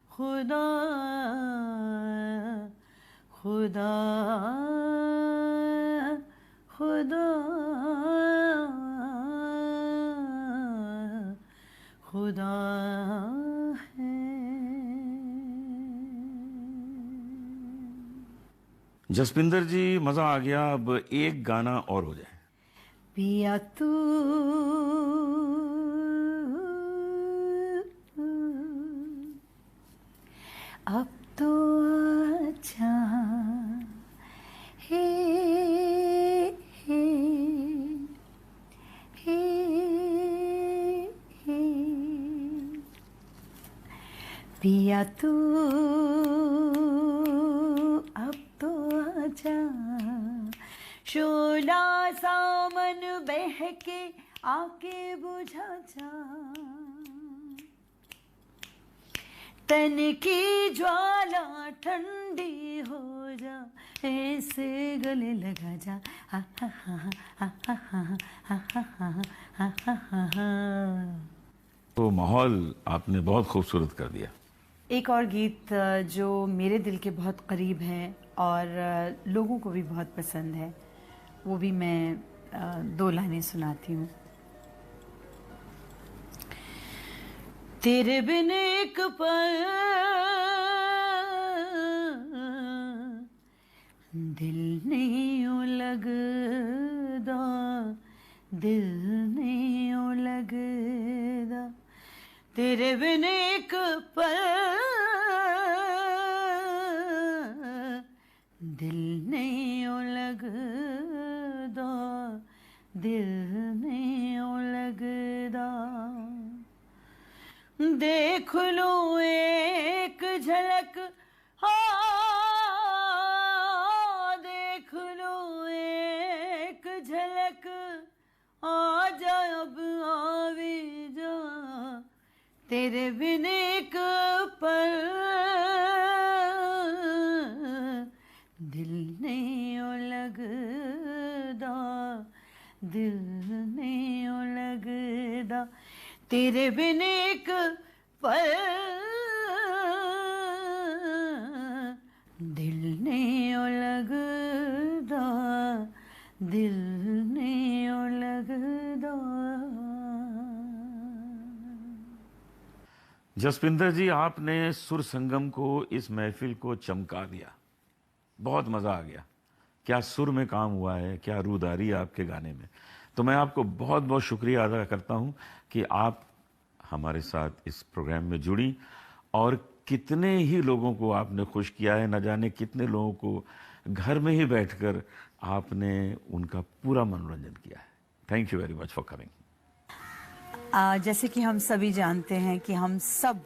खुदा खुदा खुदा खुदा है। जसपिंदर जी, मजा आ गया। अब एक गाना और हो जाए। पिया तू अब तो अच्छा हे हे हे हे। पिया तू अब तो अच्छा, शोला सामन बह के आके बुझा जा, तन की ज्वाला ठंडी हो जा, ऐसे गले लगा जा। हा हा हा हा हा हा हा हा हा हा हा। तो माहौल आपने बहुत खूबसूरत कर दिया। एक और गीत जो मेरे दिल के बहुत करीब है और लोगों को भी बहुत पसंद है, वो भी मैं 2 लाइनें सुनाती हूँ। तेरे बिन एक पल दिल नहीं लगदा, दिल नहीं लगदा। तेरे बिन एक पल दिल नहीं लगदा, दिल नहीं लगदा। देख लूं एक झलक, हाँ देख लूं एक झलक, आ जा अब आवे जा, तेरे बिन एक पल दिल नहीं ओ लगदा, दिल नहीं ओ लगदा, तेरे बिन एक पल दिल नहीं ओ लगदा, दिल नहीं ओ लगदा। जसपिंदर जी, आपने सुर संगम को, इस महफिल को चमका दिया। बहुत मज़ा आ गया। क्या सुर में काम हुआ है, क्या रूदारी है आपके गाने में। तो मैं आपको बहुत बहुत शुक्रिया अदा करता हूं कि आप हमारे साथ इस प्रोग्राम में जुड़ी और कितने ही लोगों को आपने खुश किया है। न जाने कितने लोगों को घर में ही बैठकर आपने उनका पूरा मनोरंजन किया है। Thank you very much for coming. जैसे कि हम सभी जानते हैं कि हम सब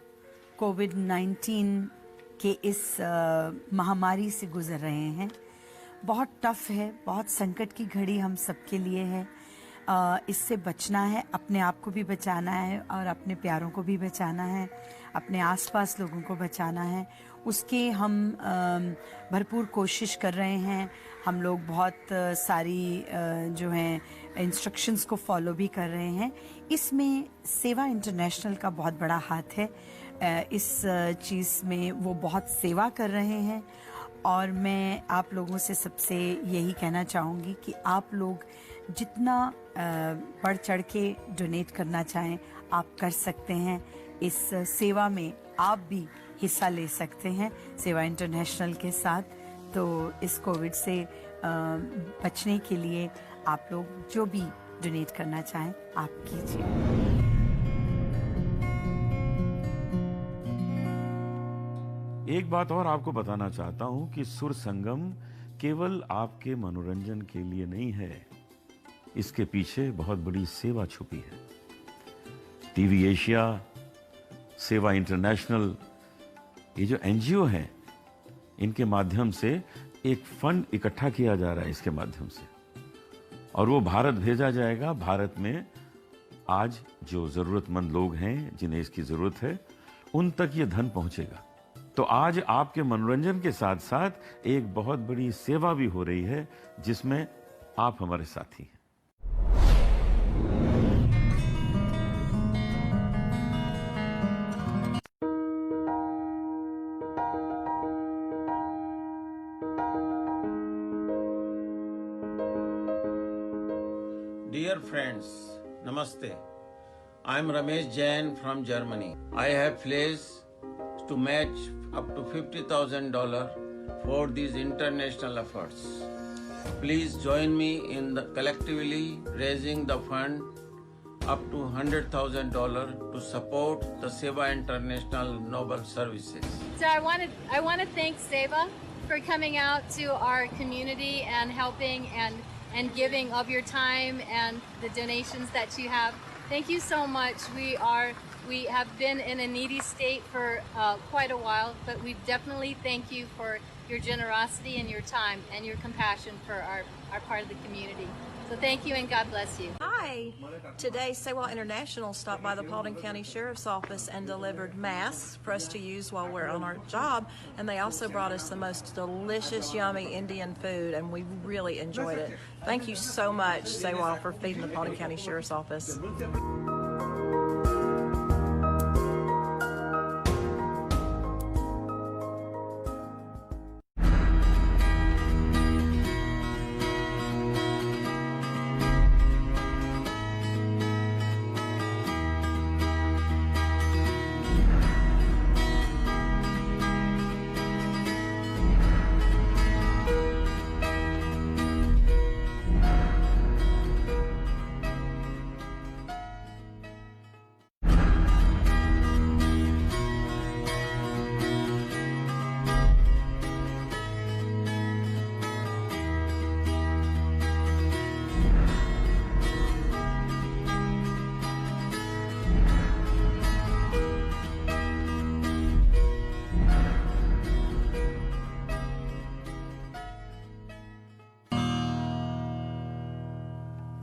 कोविड-19 के इस महामारी से गुजर रहे हैं। बहुत टफ है, बहुत संकट की घड़ी हम सबके लिए है। इससे बचना है, अपने आप को भी बचाना है और अपने प्यारों को भी बचाना है, अपने आसपास लोगों को बचाना है। उसके हम भरपूर कोशिश कर रहे हैं। हम लोग बहुत सारी जो हैं इंस्ट्रक्शंस को फॉलो भी कर रहे हैं। इसमें सेवा इंटरनेशनल का बहुत बड़ा हाथ है। इस चीज़ में वो बहुत सेवा कर रहे हैं और मैं आप लोगों से सबसे यही कहना चाहूँगी कि आप लोग जितना बढ़ चढ़ के डोनेट करना चाहें आप कर सकते हैं। इस सेवा में आप भी हिस्सा ले सकते हैं सेवा इंटरनेशनल के साथ। तो इस कोविड से बचने के लिए आप लोग जो भी डोनेट करना चाहें आप कीजिए। एक बात और आपको बताना चाहता हूं कि सुर संगम केवल आपके मनोरंजन के लिए नहीं है, इसके पीछे बहुत बड़ी सेवा छुपी है। टीवी एशिया, सेवा इंटरनेशनल, ये जो एनजीओ हैं, इनके माध्यम से एक फंड इकट्ठा किया जा रहा है इसके माध्यम से, और वो भारत भेजा जाएगा। भारत में आज जो जरूरतमंद लोग हैं, जिन्हें इसकी जरूरत है, उन तक ये धन पहुंचेगा। तो आज आपके मनोरंजन के साथ साथ एक बहुत बड़ी सेवा भी हो रही है, जिसमें आप हमारे साथी हैं। Dear friends, Namaste. I am Ramesh Jain from Germany. I have pledged to match up to $50,000 for these international efforts. Please join me in collectively raising the fund up to $100,000 to support the Seva International Noble Services. So I want to thank Seva for coming out to our community and helping and giving of your time and the donations that you have. Thank you so much. We have been in a needy state for quite a while, but we definitely thank you for your generosity and your time and your compassion for our part of the community. So thank you and God bless you. Hi. Today, Sewa International stopped by the Paulding County Sheriff's Office and delivered masks for us to use while we're on our job. And they also brought us the most delicious, yummy Indian food, and we really enjoyed it. Thank you so much, Sewa, for feeding the Paulding County Sheriff's Office.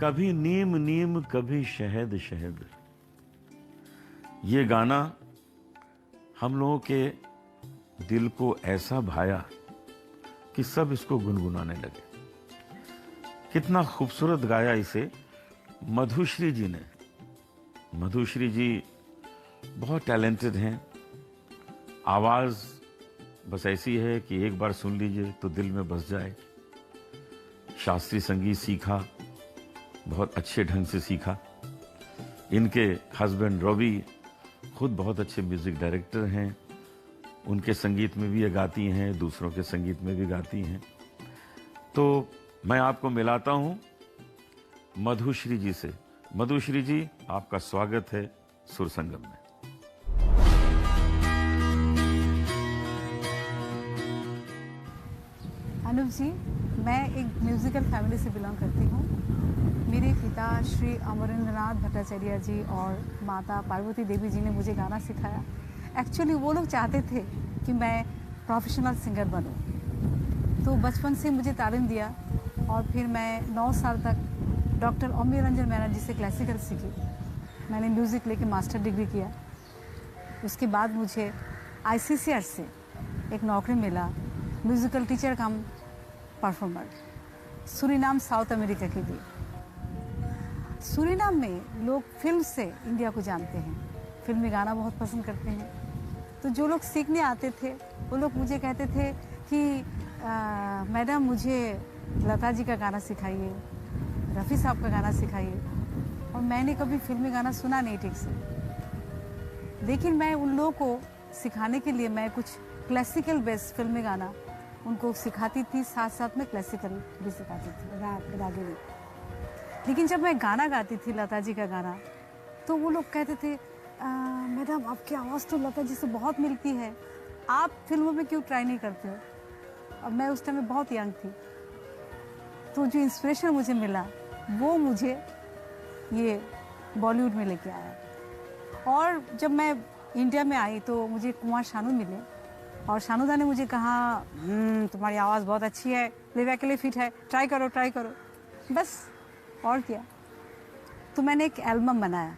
कभी नीम नीम कभी शहद शहद। ये गाना हम लोगों के दिल को ऐसा भाया कि सब इसको गुनगुनाने लगे। कितना खूबसूरत गाया इसे मधुश्री जी ने। मधुश्री जी बहुत टैलेंटेड हैं। आवाज बस ऐसी है कि एक बार सुन लीजिए तो दिल में बस जाए। शास्त्रीय संगीत सीखा, बहुत अच्छे ढंग से सीखा। इनके हस्बैंड रवि खुद बहुत अच्छे म्यूजिक डायरेक्टर हैं। उनके संगीत में भी ये गाती हैं, दूसरों के संगीत में भी गाती हैं। तो मैं आपको मिलाता हूं मधुश्री जी से। मधुश्री जी, आपका स्वागत है सुर संगम में। अनुप जी, मैं एक म्यूजिकल फैमिली से बिलोंग करती हूँ। मेरे पिता श्री अमरेंद्रनाथ भट्टाचार्य जी और माता पार्वती देवी जी ने मुझे गाना सिखाया। एक्चुअली वो लोग चाहते थे कि मैं प्रोफेशनल सिंगर बनूं, तो बचपन से मुझे तालीम दिया और फिर मैं 9 साल तक डॉक्टर अम्मी रंजन मैनन जी से क्लासिकल सीखी। मैंने म्यूज़िक लेके मास्टर डिग्री किया। उसके बाद मुझे ICCR से एक नौकरी मिला, म्यूज़िकल टीचर कम परफॉर्मर, सूरीनाम साउथ अमेरिका के लिए। सूरीनाम में लोग फिल्म से इंडिया को जानते हैं, फिल्मी गाना बहुत पसंद करते हैं। तो जो लोग सीखने आते थे वो लोग मुझे कहते थे कि मैडम मुझे लता जी का गाना सिखाइए, रफ़ी साहब का गाना सिखाइए। और मैंने कभी फिल्मी गाना सुना नहीं ठीक से, लेकिन मैं उन लोगों को सिखाने के लिए मैं कुछ क्लासिकल बेस्ड फिल्मी गाना उनको सिखाती थी, साथ साथ में क्लासिकल भी सिखाती थी, रागे भी। लेकिन जब मैं गाना गाती थी लता जी का गाना, तो वो लोग कहते थे मैडम आपकी आवाज़ तो लता जी से बहुत मिलती है, आप फिल्मों में क्यों ट्राई नहीं करते हो। अब मैं उस टाइम में बहुत यंग थी, तो जो इंस्पिरेशन मुझे मिला वो मुझे ये बॉलीवुड में लेके आया। और जब मैं इंडिया में आई तो मुझे कुमार शानू मिले और शानूदा ने मुझे कहा तुम्हारी आवाज़ बहुत अच्छी है, प्लेबैक के लिए फिट है, ट्राई करो। बस और क्या। तो मैंने एक एल्बम बनाया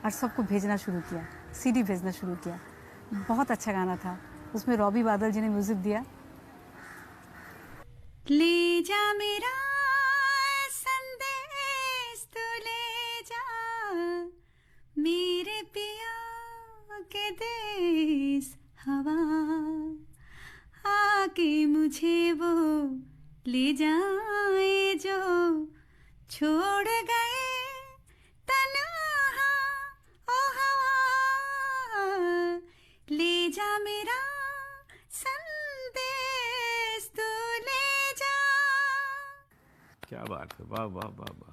और सबको भेजना शुरू किया, CD भेजना शुरू किया। बहुत अच्छा गाना था, उसमें रॉबी बादल जी ने म्यूज़िक दिया। ले जा मेरा संदेश तो ले जा, मेरे पिया के देश हवा, आके मुझे वो ले जाए जो छोड़ गए तन्हा ओ हवा। ले जा मेरा संदेश तू ले जा। क्या बात है, वाह वाह वाह वाह।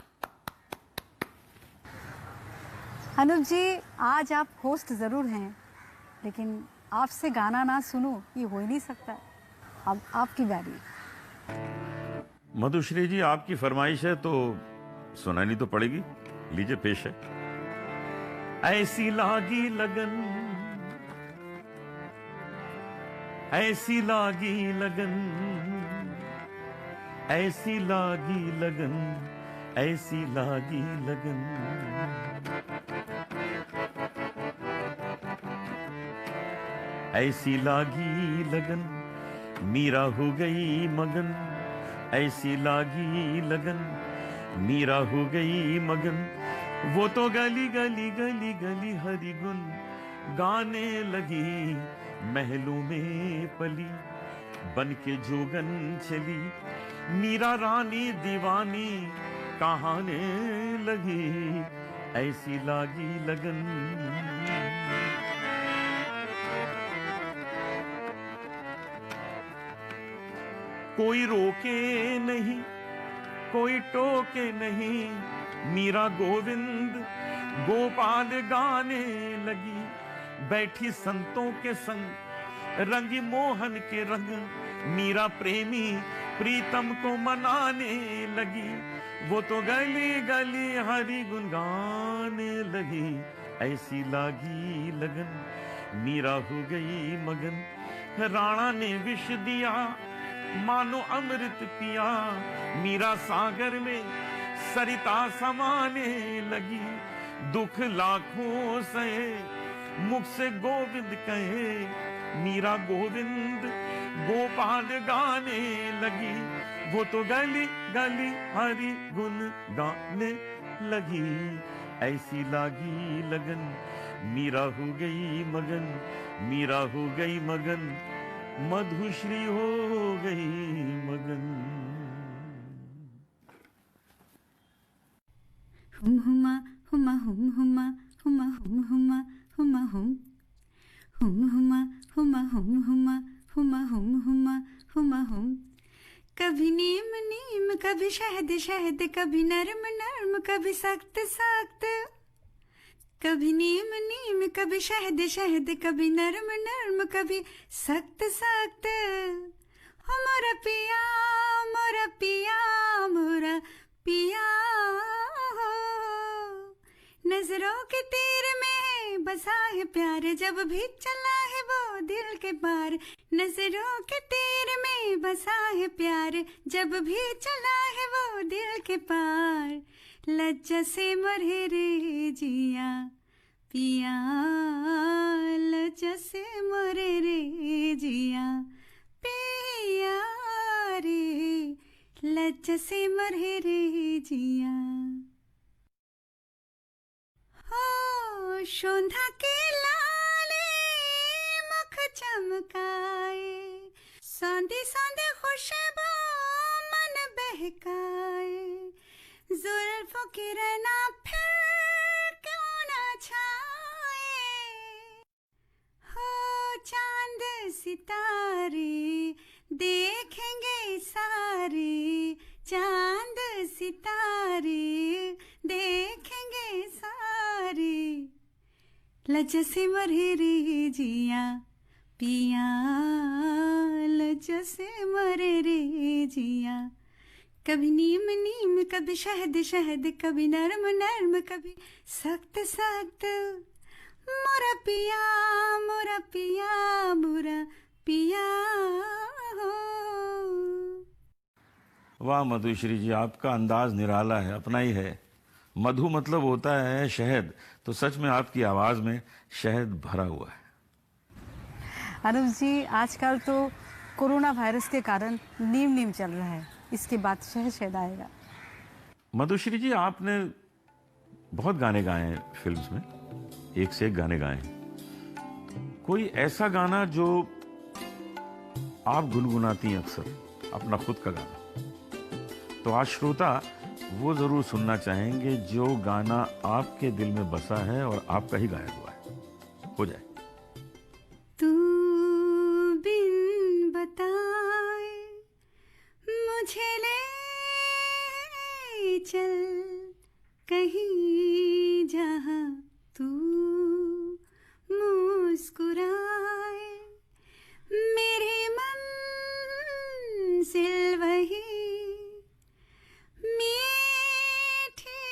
अनुप जी, आज आप होस्ट ज़रूर हैं, लेकिन आपसे गाना ना सुनूं ये हो ही नहीं सकता। अब आपकी बारी। मधुश्री जी, आपकी फरमाइश है तो सुनानी तो पड़ेगी। लीजिए, पेश है। ऐसी लागी लगन, ऐसी लागी लगन, ऐसी लागी लगन, ऐसी लागी लगन, ऐसी लागी लगन, मीरा हो गई मगन, ऐसी लागी लगन, मीरा हो गई मगन। वो तो गली गली गली गली हरि गुन गाने लगी, महलों में पली बन के जोगन चली, मीरा रानी दीवानी कहाने लगी, ऐसी लागी लगन। कोई रोके नहीं, कोई टोके नहीं, मीरा गोविंद गोपाल गाने लगी, बैठी संतों के संग रंगी मोहन के रंग, मीरा प्रेमी प्रीतम को मनाने लगी, वो तो गली गली हरि गुन गाने लगी, ऐसी लागी लगन, मीरा हो गई मगन। राणा ने विष दिया मानो अमृत पिया, मीरा सागर में सरिता समाने लगी, दुख लाखों सहे मुख से गोविंद कहे, मीरा गोविंद गोपाल गाने लगी, वो तो गली गली हरि गुण गाने लगी। ऐसी लागी लगन मीरा हो गई मगन, मीरा हो गई मगन, मधुश्री हो गई मगन। हुम हुमा हुमा हुम हुमा हुमा हुम हुमा हुमा हुम हुम हुमा हुमा हुम हुमा हुमा हुम हुमा हुमा हुम। कभी नीम नीम कभी शहद शहद, कभी नरम नरम कभी सख्त सख्त, कभी नीम नीम कभी शहद शहद, कभी नरम नरम कभी सख्त सख्त। हो मोरा पिया मोरा पिया मोरा पिया हो, नजरों के तीर में बसा है प्यार, जब भी चला है वो दिल के पार। नजरों के तीर में बसा है प्यार, जब भी चला है वो दिल के पार। लज्जा से मरे रे जिया पिया, लज्जा से मरे रे जिया पिया रे, लज्जा से मरे रे जिया। हो शोंधा के लाले मुख चमकाए, सौंधी सौंधी खुशबू मन बहकाए, जुल्फों की रना फिर क्यों ना छाए। हो चांद सितारे देखेंगे सारे, चांद सितारे देखेंगे सारे। लज्जा से मरे रे जिया पिया, लज्जा से मरे रे जिया। कभी नीम नीम कभी शहद शहद, कभी नरम नरम कभी सख्त सख्त। मोरा पिया मोरा पिया मोरा पिया हो। वाह मधुश्री जी, आपका अंदाज निराला है, अपना ही है। मधु मतलब होता है शहद, तो सच में आपकी आवाज में शहद भरा हुआ है। अनुप जी, आजकल तो कोरोना वायरस के कारण नीम नीम चल रहा है, इसके बाद शहद शहद आएगा। मधुश्री जी, आपने बहुत गाने गाए हैं फिल्म्स में, एक से एक गाने गाए हैं। कोई ऐसा गाना जो आप गुनगुनाती हैं अक्सर, अपना खुद का गाना, तो आज श्रोता वो जरूर सुनना चाहेंगे जो गाना आपके दिल में बसा है और आपका ही गाया हुआ है। हो जाए। तू बिन बताए मुझे ले चल कहीं जहां तू मुस्कुराए, मेरी मंजिल वही मीठी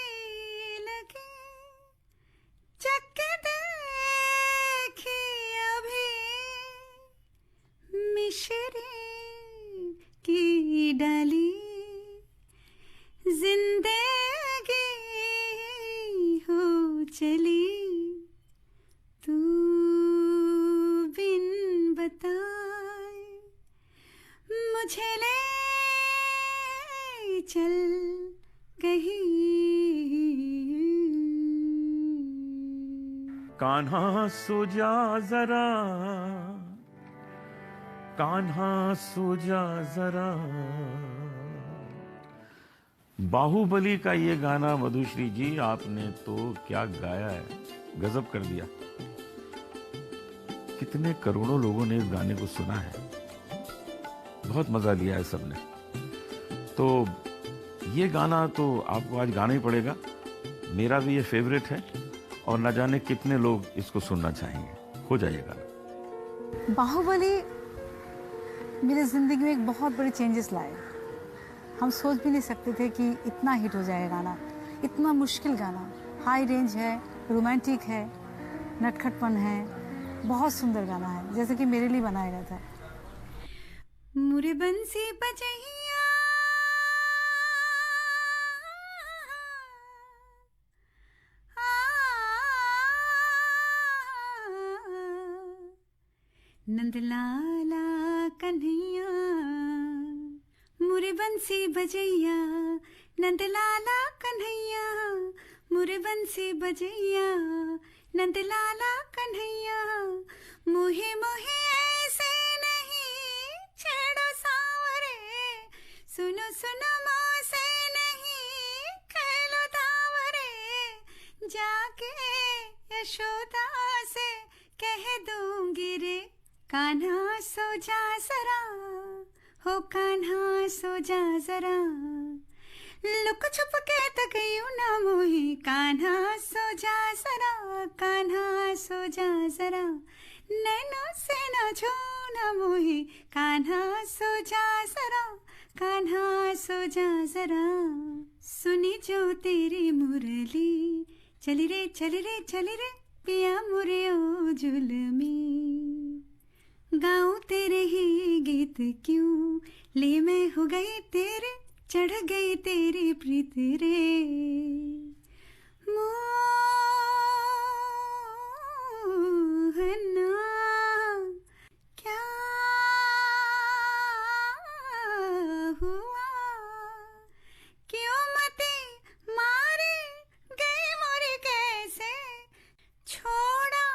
लगे, चख देखी अभी मिश्री की डाली, जिंदगी हो चली तू बिन बताए मुझे ले चल कहीं। कान्हा सो जा जरा, कान्हा सो जा जरा। बाहुबली का ये गाना मधुश्री जी आपने तो क्या गाया है, गजब कर दिया। कितने करोड़ों लोगों ने इस गाने को सुना है, बहुत मजा लिया है सबने। तो ये गाना तो आपको आज गाना ही पड़ेगा, मेरा भी ये फेवरेट है और न जाने कितने लोग इसको सुनना चाहेंगे। हो जाइएगा। बाहुबली मेरी ज़िंदगी में एक बहुत बड़े चेंजेस लाए। हम सोच भी नहीं सकते थे कि इतना हिट हो जाएगा गाना, इतना मुश्किल गाना, हाई रेंज है, रोमांटिक है, नटखटपन है, बहुत सुंदर गाना है, जैसे कि मेरे लिए बनाया गया था। मुरे बंसी बजैया नंदलाला कन्हैया मुरे बंसी बजैया, नंदलाला कन्हैया मुरे बंसी बजैया, नंदलाला कन्हैया मोहे मोहे ऐसे नहीं छेड़ो सावरे, सुनो सुनो मोसे नहीं खेलो धावरे, जाके यशोदा से कह दूंगी रे, कान्हा सो जा जरा, हो कान्हा सो जा जरा, लुक छुप के तक यूं ना मोही, कान्हा सो जा जरा, कान्हा सो जा जरा, नैनों से ना छू ना मोही, कान्हा सो जा जरा, कान्हा सो जा जरा, सुनी जो तेरी मुरली, चली रे चली रे चली रे पिया मुरे ओ जुलमी, गाऊं तेरे ही गीत क्यों, ले मैं हो गई तेरे, चढ़ गई तेरी प्रीत रे, मोहना क्या हुआ, क्यों मते मारे गई मोरी कैसे, छोड़ा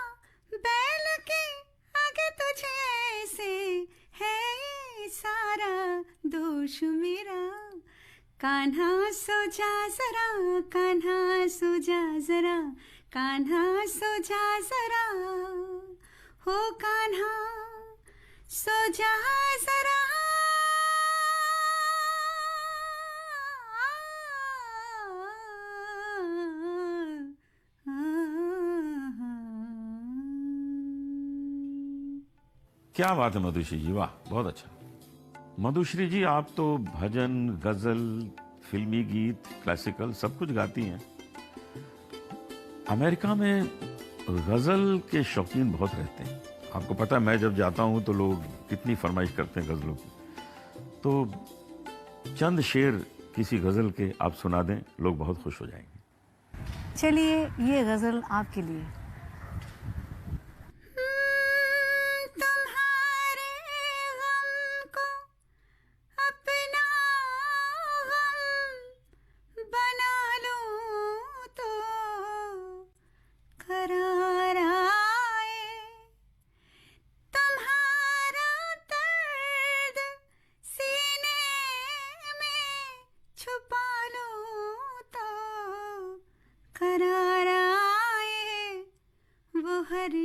बैल के आगे तुझे ऐसे, है ये सारा दोष मेरा, कान्हा सो जा जरा, कान्हा सो जा जरा, कान्हा सो जा जरा, हो कान्हा सो जा जरा, क्या बात है मधुश्री जी, वाह बहुत अच्छा। मधुश्री जी आप तो भजन, गजल, फिल्मी गीत, क्लासिकल सब कुछ गाती हैं। अमेरिका में गजल के शौकीन बहुत रहते हैं। आपको पता है मैं जब जाता हूं तो लोग कितनी फरमाइश करते हैं गजलों की। तो चंद शेर किसी गजल के आप सुना दें, लोग बहुत खुश हो जाएंगे। चलिए ये गजल आपके लिए।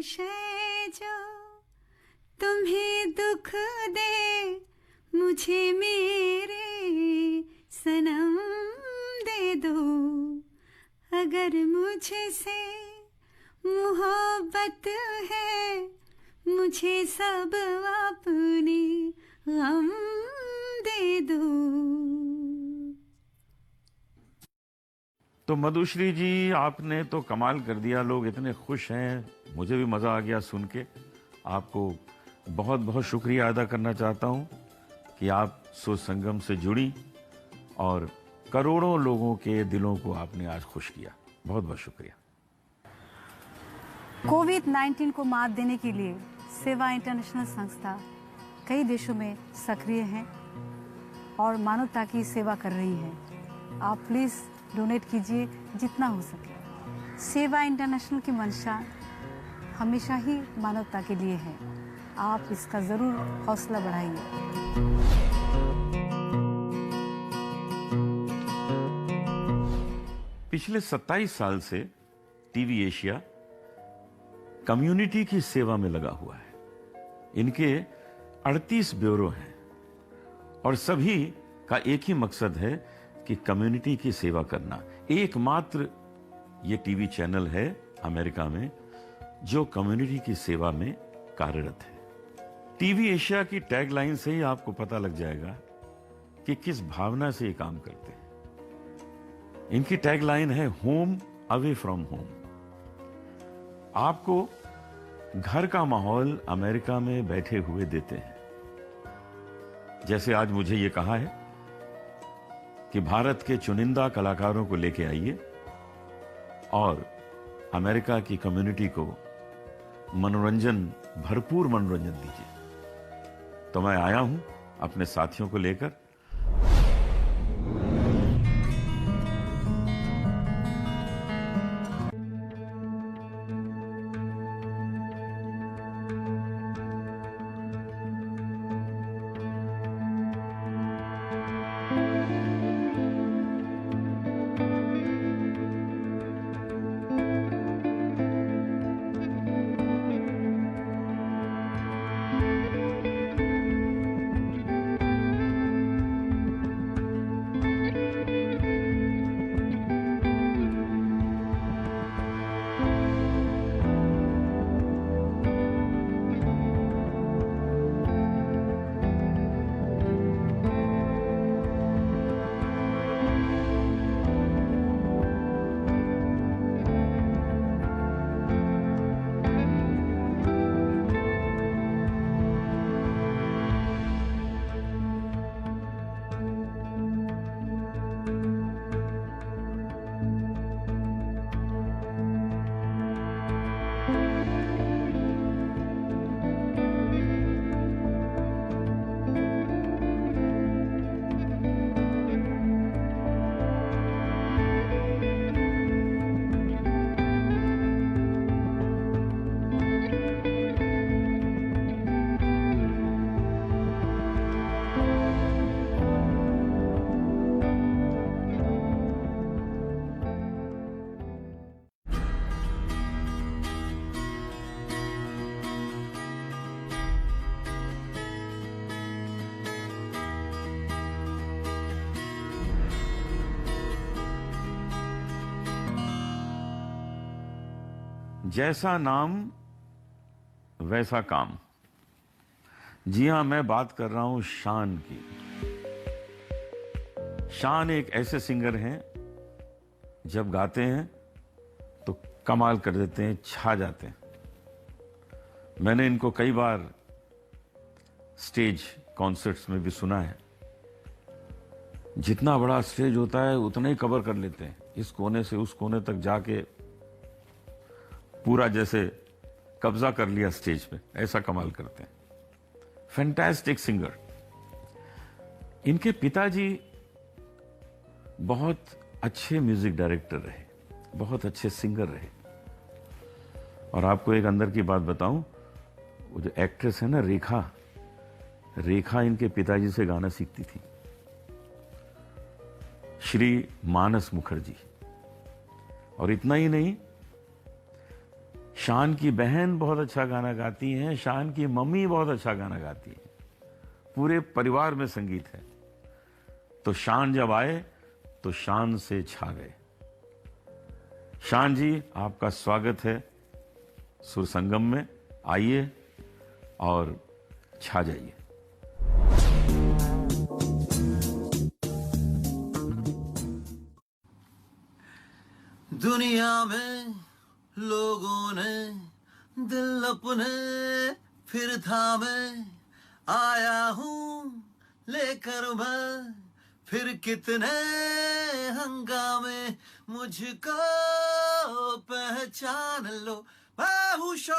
शय जो तुम्हें दुख दे, मुझे मेरे सनम दे दो, अगर मुझसे मोहब्बत है, मुझे सब अपने गम दे दो। तो मधुश्री जी आपने तो कमाल कर दिया, लोग इतने खुश हैं, मुझे भी मज़ा आ गया सुन के। आपको बहुत बहुत शुक्रिया अदा करना चाहता हूं कि आप सोच संगम से जुड़ी और करोड़ों लोगों के दिलों को आपने आज खुश किया। बहुत बहुत शुक्रिया। कोविड-19 को मात देने के लिए सेवा इंटरनेशनल संस्था कई देशों में सक्रिय हैं और मानवता की सेवा कर रही है। आप प्लीज़ डोनेट कीजिए जितना हो सके। सेवा इंटरनेशनल की मंशा हमेशा ही मानवता के लिए है। आप इसका ज़रूर हौसला बढ़ाइए। पिछले 27 साल से टीवी एशिया कम्युनिटी की सेवा में लगा हुआ है। इनके 38 ब्यूरो हैं और सभी का एक ही मकसद है कि कम्युनिटी की सेवा करना। एकमात्र ये टीवी चैनल है अमेरिका में जो कम्युनिटी की सेवा में कार्यरत है। टीवी एशिया की टैगलाइन से ही आपको पता लग जाएगा कि किस भावना से ये काम करते हैं। इनकी टैगलाइन है होम अवे फ्रॉम होम। आपको घर का माहौल अमेरिका में बैठे हुए देते हैं। जैसे आज मुझे ये कहा है कि भारत के चुनिंदा कलाकारों को लेके आइए और अमेरिका की कम्युनिटी को मनोरंजन, भरपूर मनोरंजन दीजिए। तो मैं आया हूं अपने साथियों को लेकर। जैसा नाम वैसा काम। जी हां, मैं बात कर रहा हूं शान की। शान एक ऐसे सिंगर हैं, जब गाते हैं तो कमाल कर देते हैं, छा जाते हैं। मैंने इनको कई बार स्टेज कॉन्सर्ट्स में भी सुना है। जितना बड़ा स्टेज होता है उतना ही कवर कर लेते हैं, इस कोने से उस कोने तक जाके पूरा जैसे कब्जा कर लिया स्टेज पे, ऐसा कमाल करते हैं। Fantastic singer. इनके पिताजी बहुत अच्छे म्यूजिक डायरेक्टर रहे, बहुत अच्छे सिंगर रहे। और आपको एक अंदर की बात बताऊं, वो जो एक्ट्रेस है ना रेखा इनके पिताजी से गाना सीखती थी, श्री मानस मुखर्जी। और इतना ही नहीं, शान की बहन बहुत अच्छा गाना गाती हैं, शान की मम्मी बहुत अच्छा गाना गाती है। पूरे परिवार में संगीत है। तो शान जब आए तो शान से छा गए। शान जी, आपका स्वागत है सुर संगम में। आइए और छा जाइए। दुनिया में लोगों ने दिल अपने फिर थामे, आया हूं लेकर मैं फिर कितने हंगामे, मुझको पहचान लो मैं हूं शान।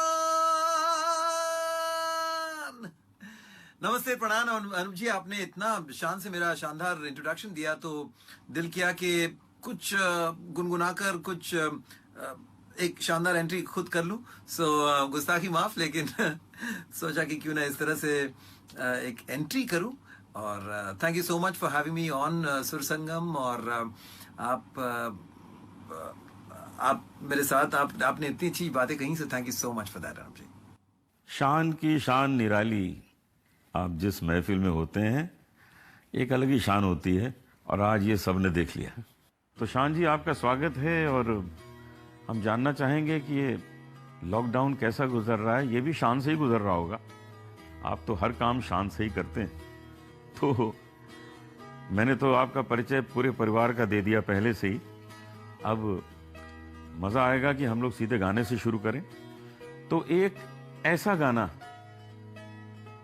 नमस्ते, प्रणाम अनुप जी। आपने इतना शान से मेरा शानदार इंट्रोडक्शन दिया तो दिल किया कि कुछ गुनगुनाकर कुछ एक शानदार एंट्री खुद कर लूं। सो गुस्ताखी माफ, लेकिन सोचा कि क्यों ना इस तरह से एक एंट्री करूं। और thank you so much for having me on सुर संगम। और आप मेरे साथ आपने इतनी अच्छी बातें कही, so thank you so much for that Anup ji. शान की शान निराली। आप जिस महफिल में होते हैं एक अलग ही शान होती है, और आज ये सबने देख लिया। तो शान जी, आपका स्वागत है। और हम जानना चाहेंगे कि ये लॉकडाउन कैसा गुजर रहा है। ये भी शान से ही गुजर रहा होगा, आप तो हर काम शान से ही करते हैं। तो मैंने तो आपका परिचय पूरे परिवार का दे दिया पहले से ही। अब मजा आएगा कि हम लोग सीधे गाने से शुरू करें। तो एक ऐसा गाना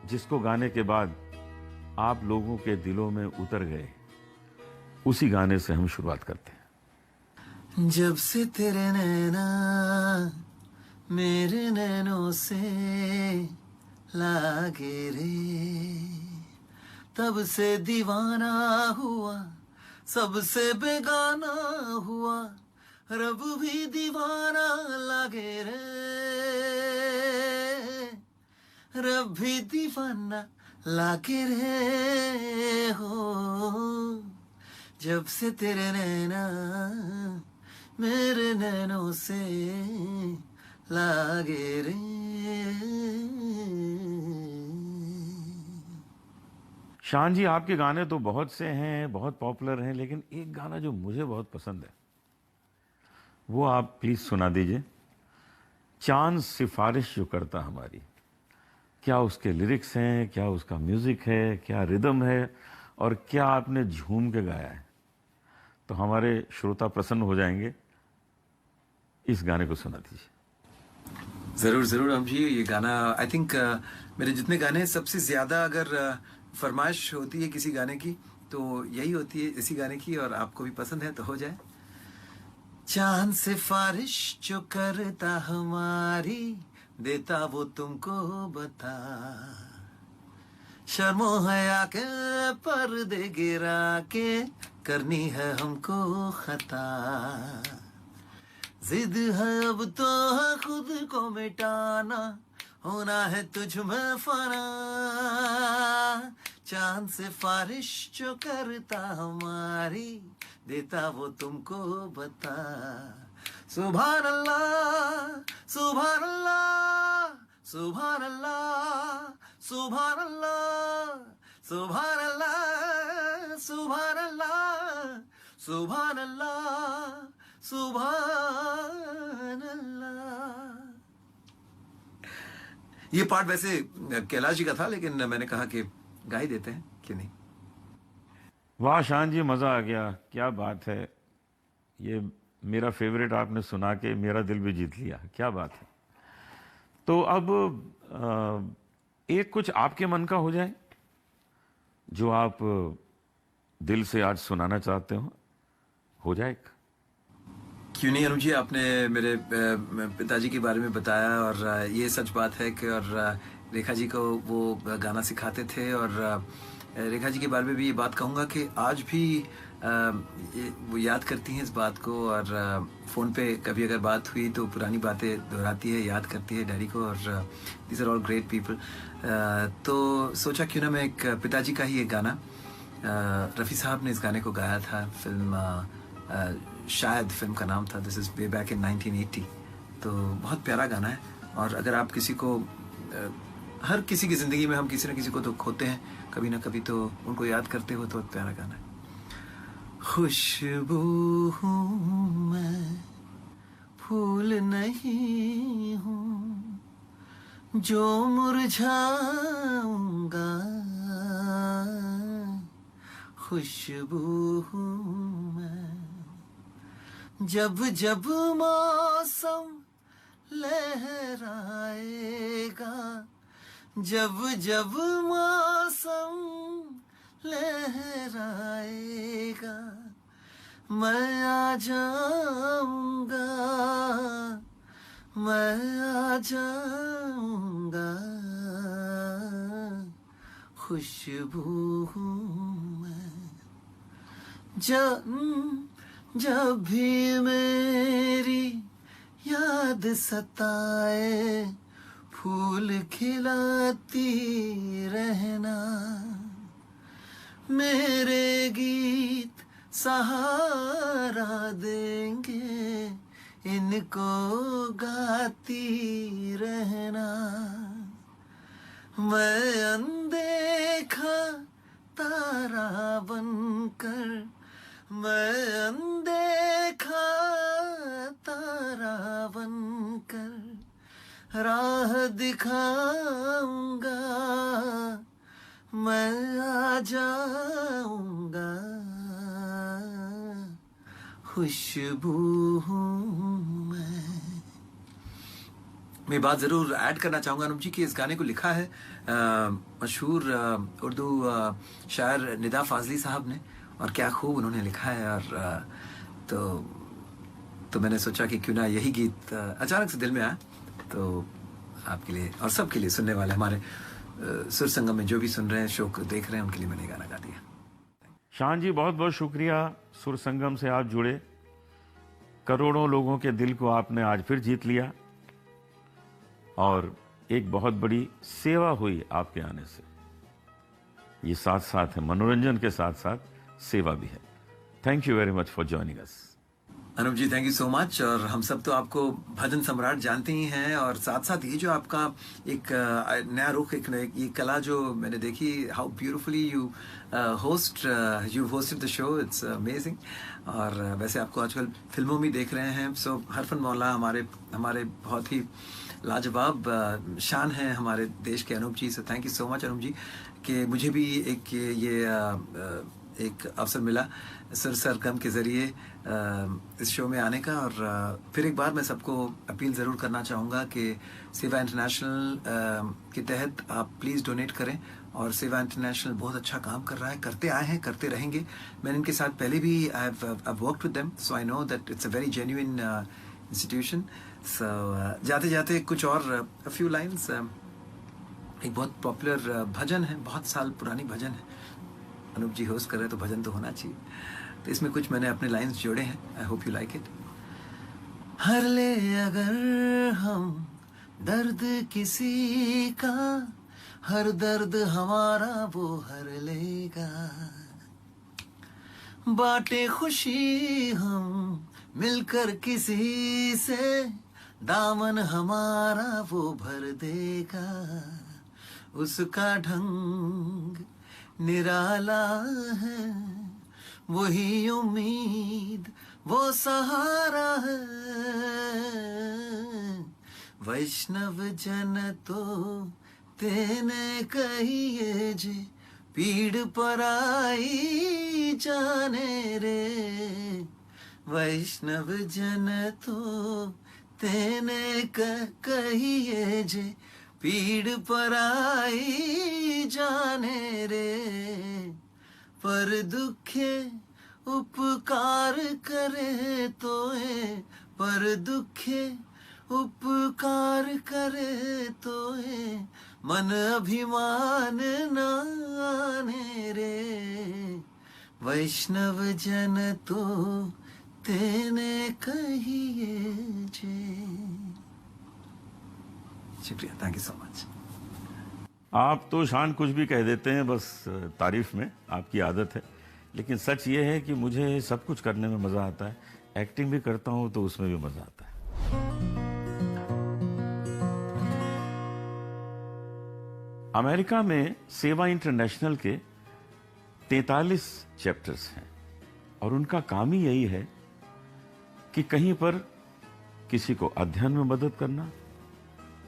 जिसको गाने के बाद आप लोगों के दिलों में उतर गए, उसी गाने से हम शुरुआत करते हैं। जब से तेरे नैना मेरे नैनों से लागे रे, तब से दीवाना हुआ, सबसे बेगाना हुआ, रब भी दीवाना लागे रे, रब भी दीवाना लागे रे हो, जब से तेरे नैना मेरे नैनों से लागे रे। शान जी, आपके गाने तो बहुत से हैं, बहुत पॉपुलर हैं, लेकिन एक गाना जो मुझे बहुत पसंद है वो आप प्लीज सुना दीजिए। चांद सिफारिश जो करता हमारी, क्या उसके लिरिक्स हैं, क्या उसका म्यूजिक है, क्या रिदम है, और क्या आपने झूम के गाया है, तो हमारे श्रोता प्रसन्न हो जाएंगे। इस गाने को सुना दीजिए। जरूर जरूर हम जी, ये गाना आई थिंक मेरे जितने गाने सबसे ज्यादा अगर फरमाइश होती है किसी गाने की तो यही होती है, इसी गाने की, और आपको भी पसंद है तो हो जाए। चांद से सिफारिश जो करता हमारी, देता वो तुमको बता, शर्मो हया के पर्दे गिरा के करनी है हमको खता, जिद है अब तो है खुद को मिटाना, होना है तुझ में फना, चांद से सिफारिश जो करता हमारी, देता वो तुमको बता। सुभान अल्लाह सुभान अल्लाह सुभान अल्लाह सुभान अल्लाह सुभान अल्लाह सुभान अल्लाह सुभान अल्लाह सुभान अल्लाह। ये पार्ट वैसे कैलाश जी का था, लेकिन मैंने कहा कि गा ही देते हैं, कि नहीं। वाह शान जी, मज़ा आ गया, क्या बात है। ये मेरा फेवरेट आपने सुना के मेरा दिल भी जीत लिया, क्या बात है। तो अब एक कुछ आपके मन का हो जाए जो आप दिल से आज सुनाना चाहते हो जाए। क्यों नहीं अनुज जी, आपने मेरे पिताजी के बारे में बताया, और ये सच बात है कि और रेखा जी को वो गाना सिखाते थे, और रेखा जी के बारे में भी ये बात कहूँगा कि आज भी वो याद करती हैं इस बात को, और फ़ोन पे कभी अगर बात हुई तो पुरानी बातें दोहराती है, याद करती है डैडी को, और these are all great people. तो सोचा क्यों ना मैं एक पिताजी का ही एक गाना, रफ़ी साहब ने इस गाने को गाया था, फिल्म शायद फिल्म का नाम था, this is way back in 1980। तो बहुत प्यारा गाना है, और अगर आप किसी को, हर किसी की ज़िंदगी में हम किसी न किसी को तो खोते हैं कभी ना कभी, तो उनको याद करते हो, तो प्यारा गाना है। खुशबू हूँ मैं, फूल नहीं हूँ जो मुरझाऊंगा, खुशबू हूँ मैं जब जब मौसम लहराएगा, जब जब मौसम लहराएगा, मैं आ जाऊंगा, मैं आ जाऊंगा, खुशबू हूँ मैं। जब भी मेरी याद सताए, फूल खिलाती रहना, मेरे गीत सहारा देंगे, इनको गाती रहना, मैं अनदेखा तारा बनकर, मैं अनदेखा तारा बनकर राह दिखाऊंगा, मैं आ जाऊंगा, खुशबू हूँ मैं। मैं बात जरूर ऐड करना चाहूंगा अनुप जी कि इस गाने को लिखा है मशहूर उर्दू शायर निदा फाजली साहब ने, और क्या खूब उन्होंने लिखा है। और तो मैंने सोचा कि क्यों ना यही गीत अचानक से दिल में आया तो आपके लिए और सबके लिए, सुनने वाले हमारे सुर संगम में जो भी सुन रहे हैं, शो को देख रहे हैं, उनके लिए मैंने गाना गा दिया। शान जी बहुत बहुत शुक्रिया। सुर संगम से आप जुड़े, करोड़ों लोगों के दिल को आपने आज फिर जीत लिया और एक बहुत बड़ी सेवा हुई आपके आने से। ये साथ साथ है, मनोरंजन के साथ साथ सेवा भी है। Thank you very much for joining us. Anup ji, thank you so much. और हम सब तो आपको भजन सम्राट जानते ही हैं, और साथ साथ ये जो आपका एक नया रुख, एक ये कला जो मैंने देखी, how beautifully you hosted the show, it's amazing. और वैसे आपको आजकल फिल्मों में देख रहे हैं, सो हरफन मौला हमारे बहुत ही लाजवाब शान है हमारे देश के Anoop ji. So thank you so much Anoop ji कि मुझे भी एक अवसर मिला सुर सरगम के ज़रिए इस शो में आने का। और फिर एक बार मैं सबको अपील ज़रूर करना चाहूँगा कि सेवा इंटरनेशनल के तहत आप प्लीज़ डोनेट करें। और सेवा इंटरनेशनल बहुत अच्छा काम कर रहा है, करते आए हैं, करते रहेंगे। मैंने इनके साथ पहले भी I worked with them, so I know that it's a very genuine institution. So जाते जाते कुछ और अ फ्यू लाइन्स, एक बहुत पॉपुलर भजन है, बहुत साल पुरानी भजन है, अनूप जी होस्ट कर रहे हैं तो भजन तो होना चाहिए, तो इसमें कुछ मैंने अपने लाइंस जोड़े हैं। I hope you like it. हर ले अगर हम दर्द किसी का, हर दर्द हमारा वो हर लेगा। बाटे खुशी हम मिलकर किसी से, दामन हमारा वो भर देगा। उसका ढंग निराला है, वही उम्मीद वो सहारा है। वैष्णव जन तो तेने कहिए जे, पीड़ पराई जाने रे। वैष्णव जन तो तेने कहिए जे, पीड़ पराई जाने रे। पर दुखे उपकार करे तोए, पर दुखे उपकार करे तोए, मन अभिमान नाने रे। वैष्णव जन तो तेने कहिए जे। शुक्रिया, थैंक यू सो मच। आप तो शान कुछ भी कह देते हैं, बस तारीफ में आपकी आदत है। लेकिन सच ये है कि मुझे सब कुछ करने में मजा आता है, एक्टिंग भी करता हूं तो उसमें भी मजा आता है। अमेरिका में सेवा इंटरनेशनल के 43 चैप्टर्स हैं और उनका काम ही यही है कि कहीं पर किसी को अध्ययन में मदद करना,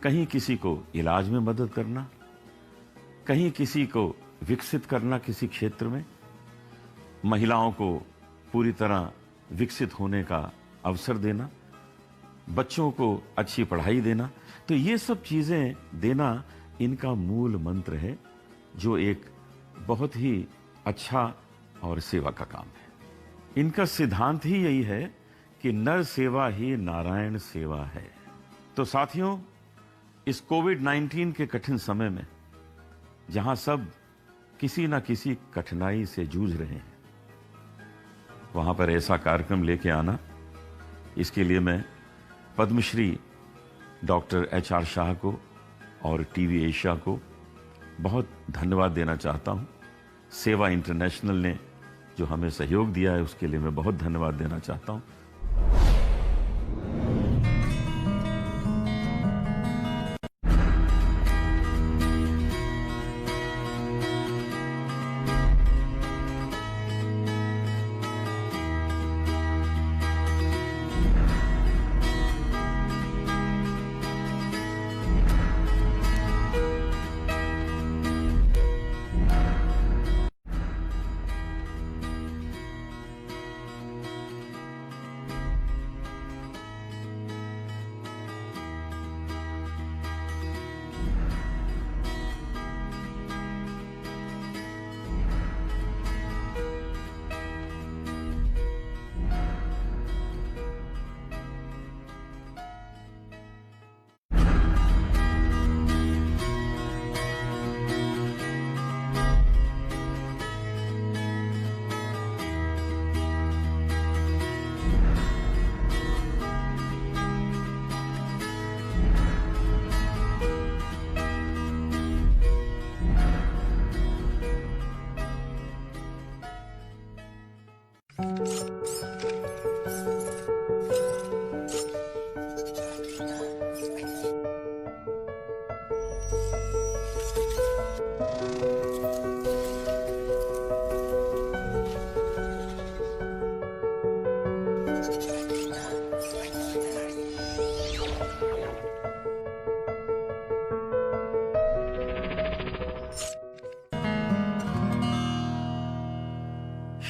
कहीं किसी को इलाज में मदद करना, कहीं किसी को विकसित करना किसी क्षेत्र में, महिलाओं को पूरी तरह विकसित होने का अवसर देना, बच्चों को अच्छी पढ़ाई देना। तो ये सब चीजें देना इनका मूल मंत्र है, जो एक बहुत ही अच्छा और सेवा का काम है। इनका सिद्धांत ही यही है कि नर सेवा ही नारायण सेवा है। तो साथियों, इस कोविड-19 के कठिन समय में जहां सब किसी न किसी कठिनाई से जूझ रहे हैं, वहां पर ऐसा कार्यक्रम लेके आना, इसके लिए मैं पद्मश्री डॉक्टर HR शाह को और टीवी एशिया को बहुत धन्यवाद देना चाहता हूं। सेवा इंटरनेशनल ने जो हमें सहयोग दिया है उसके लिए मैं बहुत धन्यवाद देना चाहता हूं।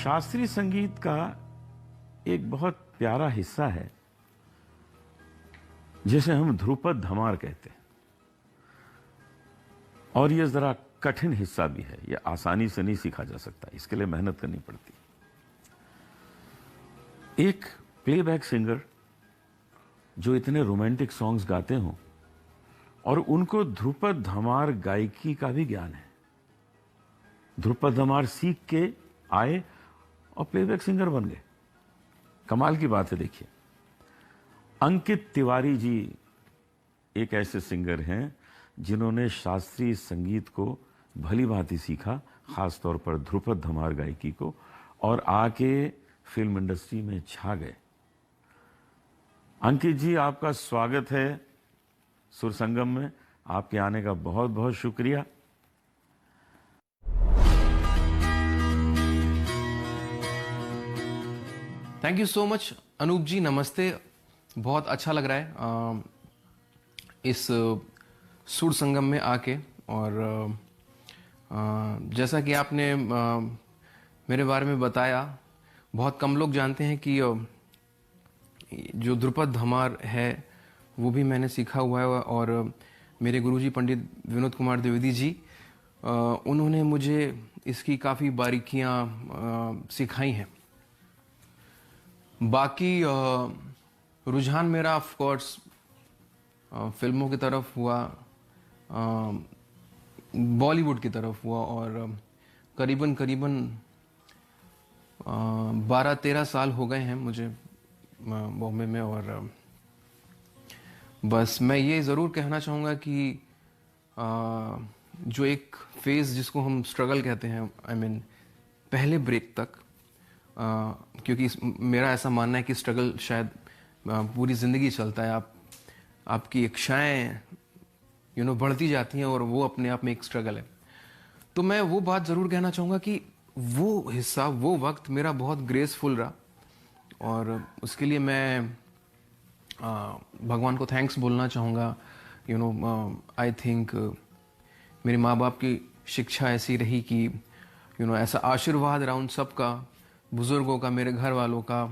शास्त्रीय संगीत का एक बहुत प्यारा हिस्सा है जिसे हम ध्रुपद धमार कहते हैं, और यह जरा कठिन हिस्सा भी है। यह आसानी से नहीं सीखा जा सकता, इसके लिए मेहनत करनी पड़ती है। एक प्लेबैक सिंगर जो इतने रोमांटिक सॉन्ग्स गाते हों और उनको ध्रुपद धमार गायकी का भी ज्ञान है, ध्रुपद धमार सीख के आए और प्लेबैक सिंगर बन गए, कमाल की बात है। देखिए, अंकित तिवारी जी एक ऐसे सिंगर हैं जिन्होंने शास्त्रीय संगीत को भली भांति सीखा, खासतौर पर ध्रुपद धमार गायकी को, और आके फिल्म इंडस्ट्री में छा गए। अंकित जी, आपका स्वागत है सुर संगम में। आपके आने का बहुत बहुत शुक्रिया। Thank you so much Anoop ji, नमस्ते। बहुत अच्छा लग रहा है इस सुर संगम में आके, और जैसा कि आपने मेरे बारे में बताया, बहुत कम लोग जानते हैं कि जो ध्रुपद धमार है वो भी मैंने सीखा हुआ है, और मेरे गुरुजी पंडित विनोद कुमार द्विवेदी जी, उन्होंने मुझे इसकी काफ़ी बारीकियां सिखाई हैं। बाकी रुझान मेरा ऑफ कोर्स फिल्मों की तरफ हुआ, बॉलीवुड की तरफ हुआ, और करीबन 12-13 साल हो गए हैं मुझे बॉम्बे में। और बस मैं ये ज़रूर कहना चाहूँगा कि जो एक फेज़ जिसको हम स्ट्रगल कहते हैं, आई मीन पहले ब्रेक तक, क्योंकि मेरा ऐसा मानना है कि स्ट्रगल शायद पूरी ज़िंदगी चलता है। आपकी इच्छाएं बढ़ती जाती हैं, और वो अपने आप में एक स्ट्रगल है। तो मैं वो बात ज़रूर कहना चाहूँगा कि वो हिस्सा, वो वक्त मेरा बहुत ग्रेसफुल रहा, और उसके लिए मैं भगवान को थैंक्स बोलना चाहूँगा। आई थिंक मेरे माँ बाप की शिक्षा ऐसी रही कि ऐसा आशीर्वाद रहा उन सब का, बुज़ुर्गों का, मेरे घर वालों का,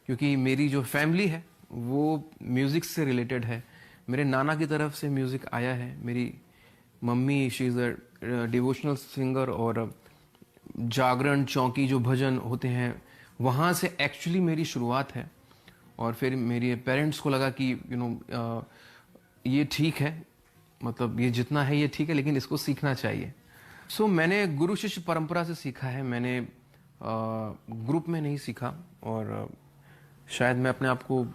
क्योंकि मेरी जो फैमिली है वो म्यूज़िक से रिलेटेड है। मेरे नाना की तरफ से म्यूज़िक आया है। मेरी mummy, she is a devotional singer, और जागरण, चौकी जो भजन होते हैं, वहाँ से एक्चुअली मेरी शुरुआत है। और फिर मेरे पेरेंट्स को लगा कि ये ठीक है, मतलब ये जितना है ये ठीक है, लेकिन इसको सीखना चाहिए। सो मैंने गुरु शिष्य परंपरा से सीखा है, मैंने ग्रुप में नहीं सीखा, और शायद मैं अपने आप को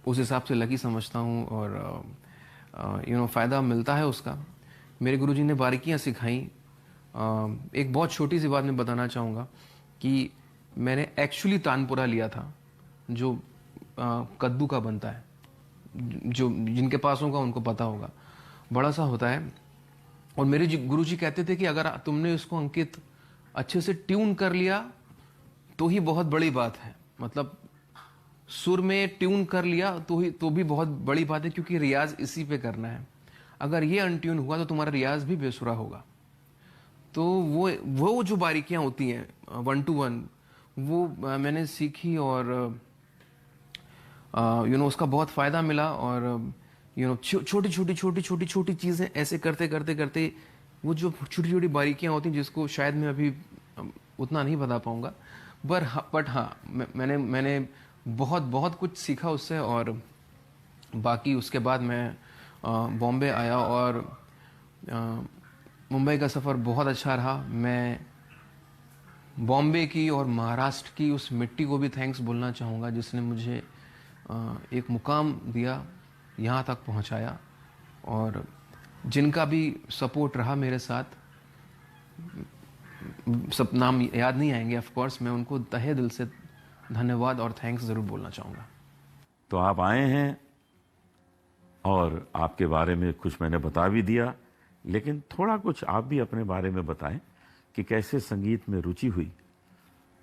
उस हिसाब से लकी समझता हूँ, और फ़ायदा मिलता है उसका। मेरे गुरुजी ने बारीकियाँ सिखाई। एक बहुत छोटी सी बात मैं बताना चाहूँगा कि मैंने एक्चुअली तानपुरा लिया था, जो कद्दू का बनता है, जो जिनके पास होगा उनको पता होगा, बड़ा सा होता है। और मेरे गुरुजी कहते थे कि अगर तुमने इसको अंकित अच्छे से ट्यून कर लिया तो ही बहुत बड़ी बात है, मतलब सुर में ट्यून कर लिया तो भी बहुत बड़ी बात है, क्योंकि रियाज इसी पे करना है। अगर ये अनट्यून हुआ तो तुम्हारा रियाज भी बेसुरा होगा। तो वो जो बारीकियां होती हैं 1 to 1, वो मैंने सीखी, और उसका बहुत फ़ायदा मिला। और छोटी छोटी चीज़ें ऐसे करते करते वो जो छोटी छोटी बारीकियां होती हैं, जिसको शायद मैं अभी उतना नहीं बता पाऊंगा, बट हाँ, मैंने बहुत कुछ सीखा उससे। और बाकी उसके बाद मैं बॉम्बे आया, और मुंबई का सफ़र बहुत अच्छा रहा। मैं बॉम्बे की और महाराष्ट्र की उस मिट्टी को भी थैंक्स बोलना चाहूँगा, जिसने मुझे एक मुकाम दिया, यहाँ तक पहुँचाया, और जिनका भी सपोर्ट रहा मेरे साथ, सब नाम याद नहीं आएंगे ऑफ कोर्स, मैं उनको तहे दिल से धन्यवाद और थैंक्स ज़रूर बोलना चाहूँगा। तो आप आए हैं और आपके बारे में कुछ मैंने बता भी दिया, लेकिन थोड़ा कुछ आप भी अपने बारे में बताएं कि कैसे संगीत में रुचि हुई,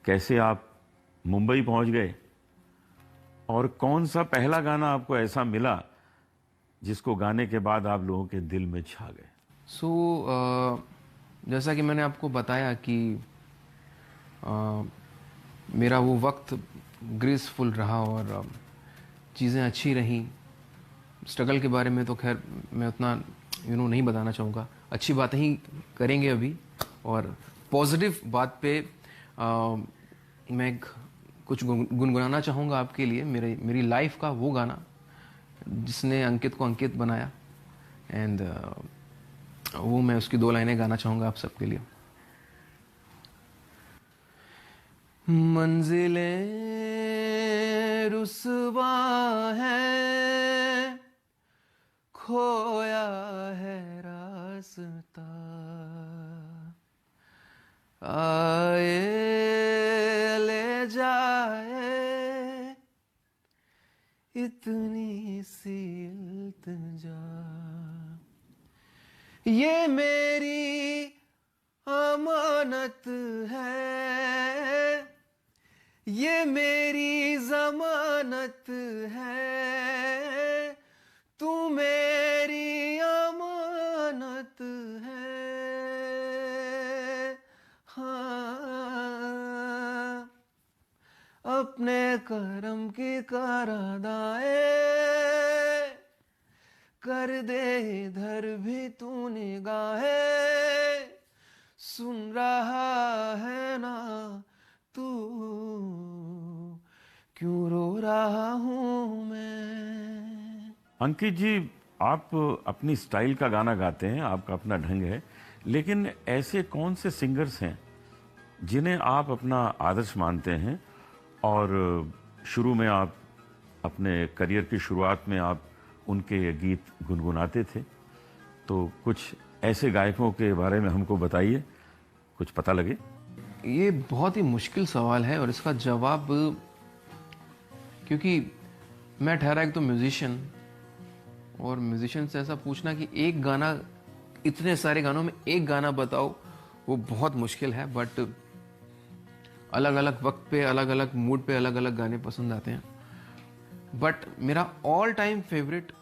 कैसे आप मुंबई पहुंच गए, और कौन सा पहला गाना आपको ऐसा मिला जिसको गाने के बाद आप लोगों के दिल में छा गए। जैसा कि मैंने आपको बताया कि मेरा वो वक्त ग्रेसफुल रहा और चीज़ें अच्छी रहीं। स्ट्रगल के बारे में तो खैर मैं उतना नहीं बताना चाहूँगा, अच्छी बातें ही करेंगे अभी। और पॉजिटिव बात पे मैं कुछ गुनगुनाना चाहूँगा आपके लिए, मेरी लाइफ का वो गाना जिसने अंकित को अंकित बनाया, एंड वो मैं उसकी 2 लाइनें गाना चाहूँगा आप सबके लिए। मंजिलें रुसवा है, खोया है रास्ता, आए ले जाए इतनी सी इल्तिजा, ये मेरी अमानत है, ये मेरी जमानत है, तू मेरी अमानत है। हाँ, अपने करम की करादाए कर दे इधर भी तू निगाहे, सुन रहा है ना तू क्यों रो रहा हूँ मैं। अंकित जी, आप अपनी स्टाइल का गाना गाते हैं, आपका अपना ढंग है, लेकिन ऐसे कौन से सिंगर्स हैं जिन्हें आप अपना आदर्श मानते हैं और शुरू में आप अपने करियर की शुरुआत में आप उनके गीत गुनगुनाते थे? तो कुछ ऐसे गायकों के बारे में हमको बताइए, कुछ पता लगे। ये बहुत ही मुश्किल सवाल है और इसका जवाब, क्योंकि मैं ठहरा एक तो म्यूजिशियन, और म्यूजिशियन से ऐसा पूछना कि एक गाना, इतने सारे गानों में एक गाना बताओ, वो बहुत मुश्किल है। बट अलग अलग वक्त पे, अलग अलग मूड पे अलग अलग गाने पसंद आते हैं। बट मेरा ऑल टाइम फेवरेट,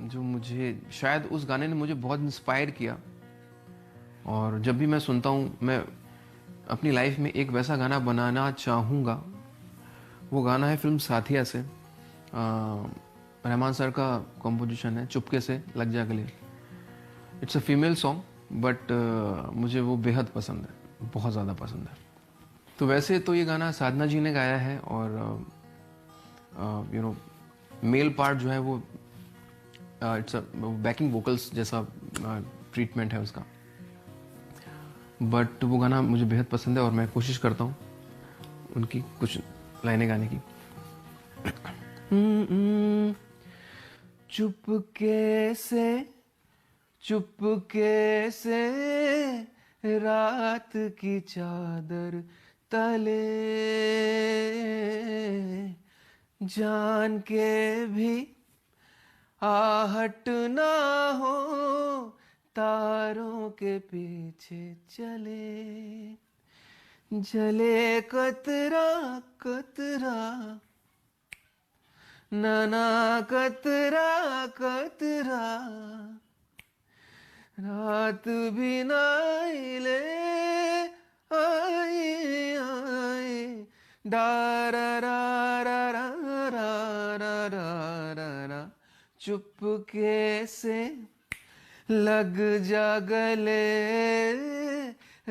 जो मुझे शायद उस गाने ने मुझे बहुत इंस्पायर किया, और जब भी मैं सुनता हूँ मैं अपनी लाइफ में एक वैसा गाना बनाना चाहूँगा, वो गाना है फिल्म साथिया से, रहमान सर का कॉम्पोजिशन है, चुपके से लग जा गले। It's a female song, but मुझे वो बेहद पसंद है, बहुत ज़्यादा पसंद है। तो वैसे तो ये गाना साधना जी ने गाया है, और मेल पार्ट जो है वो इट्स अ बैकिंग वोकल्स जैसा ट्रीटमेंट है उसका। बट वो गाना मुझे बेहद पसंद है और मैं कोशिश करता हूँ उनकी कुछ लाइनें गाने की। चुपके से रात की चादर तले, जान के भी आहट ना हो, तारों के पीछे चले, जले कतरा कतरा, नाना कतरा कतरा, रात भी ना ले आई आई, डारा रा रा रा रा रा रा रा, चुपके से लग जा गले,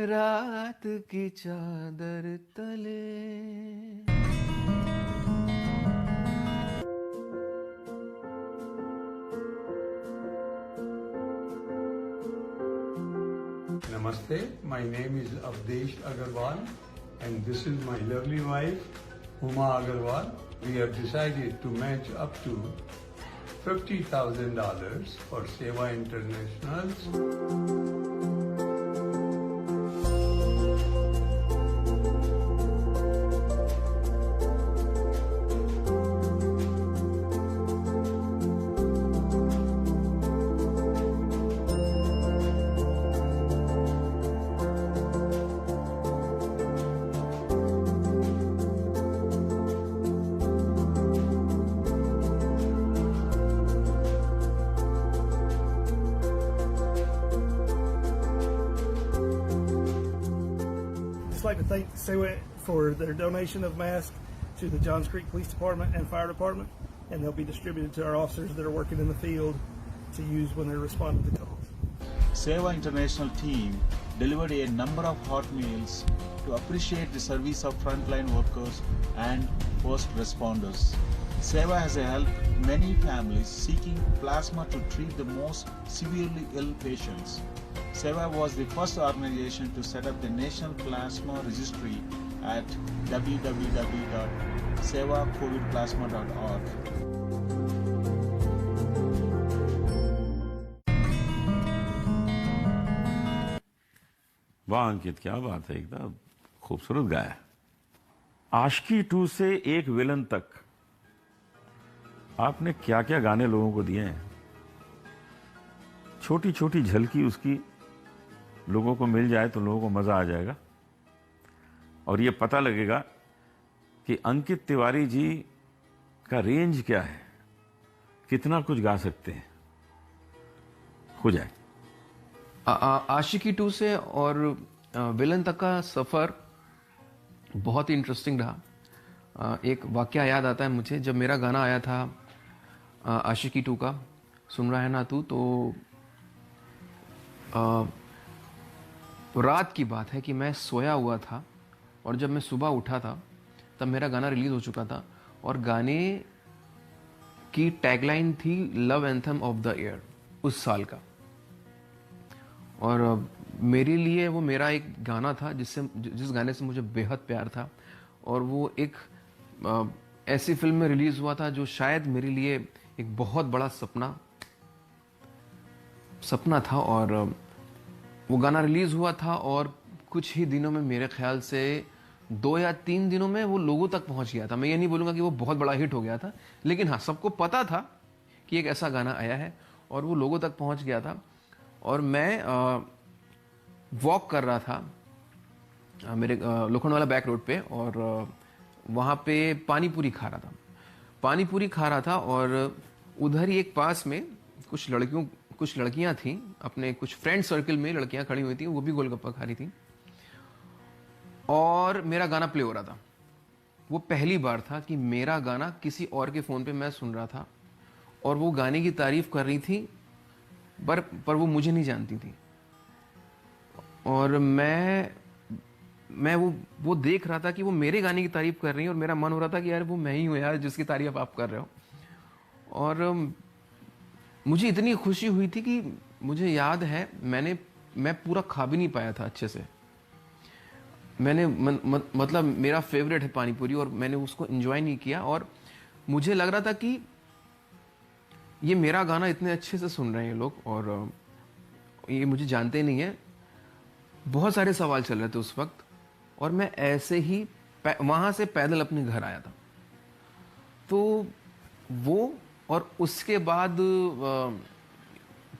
रात की चादर तले। Namaste, my name is Avdesh Agarwal and this is my lovely wife Uma Agarwal. We have decided to match up to $50,000 for Seva Internationals. I'd like to thank Seva for their donation of masks to the Johns Creek Police Department and Fire Department, and they'll be distributed to our officers that are working in the field to use when they're responding to calls. Seva International team delivered a number of hot meals to appreciate the service of frontline workers and first responders. Seva has helped many families seeking plasma to treat the most severely ill patients. Seva was the first organization to set up the National Plasma Registry at www.sevacovidplasma.org. वाह अंकित, क्या बात है, एकदम खूबसूरत गाया। आशिकी 2 से एक villain तक आपने क्या क्या गाने लोगों को दिए हैं। छोटी छोटी झलकी उसकी लोगों को मिल जाए तो लोगों को मजा आ जाएगा और ये पता लगेगा कि अंकित तिवारी जी का रेंज क्या है, कितना कुछ गा सकते हैं। हो जाए। आशिकी 2 से और विलन तक का सफ़र बहुत ही इंटरेस्टिंग रहा। एक वाकया याद आता है मुझे, जब मेरा गाना आया था आशिकी 2 का, सुन रहा है ना तू, तो रात की बात है कि मैं सोया हुआ था और जब मैं सुबह उठा था तब मेरा गाना रिलीज़ हो चुका था और गाने की टैगलाइन थी love anthem of the year उस साल का। और मेरे लिए वो मेरा एक गाना था जिस गाने से मुझे बेहद प्यार था और वो एक ऐसी फिल्म में रिलीज़ हुआ था जो शायद मेरे लिए एक बहुत बड़ा सपना था। और वो गाना रिलीज़ हुआ था और कुछ ही दिनों में, मेरे ख्याल से 2 या 3 दिनों में वो लोगों तक पहुंच गया था। मैं ये नहीं बोलूँगा कि वो बहुत बड़ा हिट हो गया था, लेकिन हाँ, सबको पता था कि एक ऐसा गाना आया है और वो लोगों तक पहुंच गया था। और मैं वॉक कर रहा था मेरे लोखंडवाला बैक रोड पे और वहाँ पे पानी पूरी खा रहा था और उधर ही एक पास में कुछ लड़कियां थीं, अपने कुछ फ्रेंड सर्कल में लड़कियां खड़ी हुई थी, वो भी गोलगप्पा खा रही थी और मेरा गाना प्ले हो रहा था। वो पहली बार था कि मेरा गाना किसी और के फ़ोन पे मैं सुन रहा था और वो गाने की तारीफ कर रही थी पर वो मुझे नहीं जानती थी। और मैं वो देख रहा था कि वो मेरे गाने की तारीफ कर रही है और मेरा मन हो रहा था कि यार वो मैं ही हूँ यार जिसकी तारीफ आप कर रहे हो। और मुझे इतनी खुशी हुई थी कि मुझे याद है मैं पूरा खा भी नहीं पाया था अच्छे से। मैंने मतलब मेरा फेवरेट है पानी पूरी और मैंने उसको एंजॉय नहीं किया और मुझे लग रहा था कि ये मेरा गाना इतने अच्छे से सुन रहे हैं ये लोग और ये मुझे जानते नहीं है। बहुत सारे सवाल चल रहे थे उस वक्त और मैं ऐसे ही वहाँ से पैदल अपने घर आया था। तो वो और उसके बाद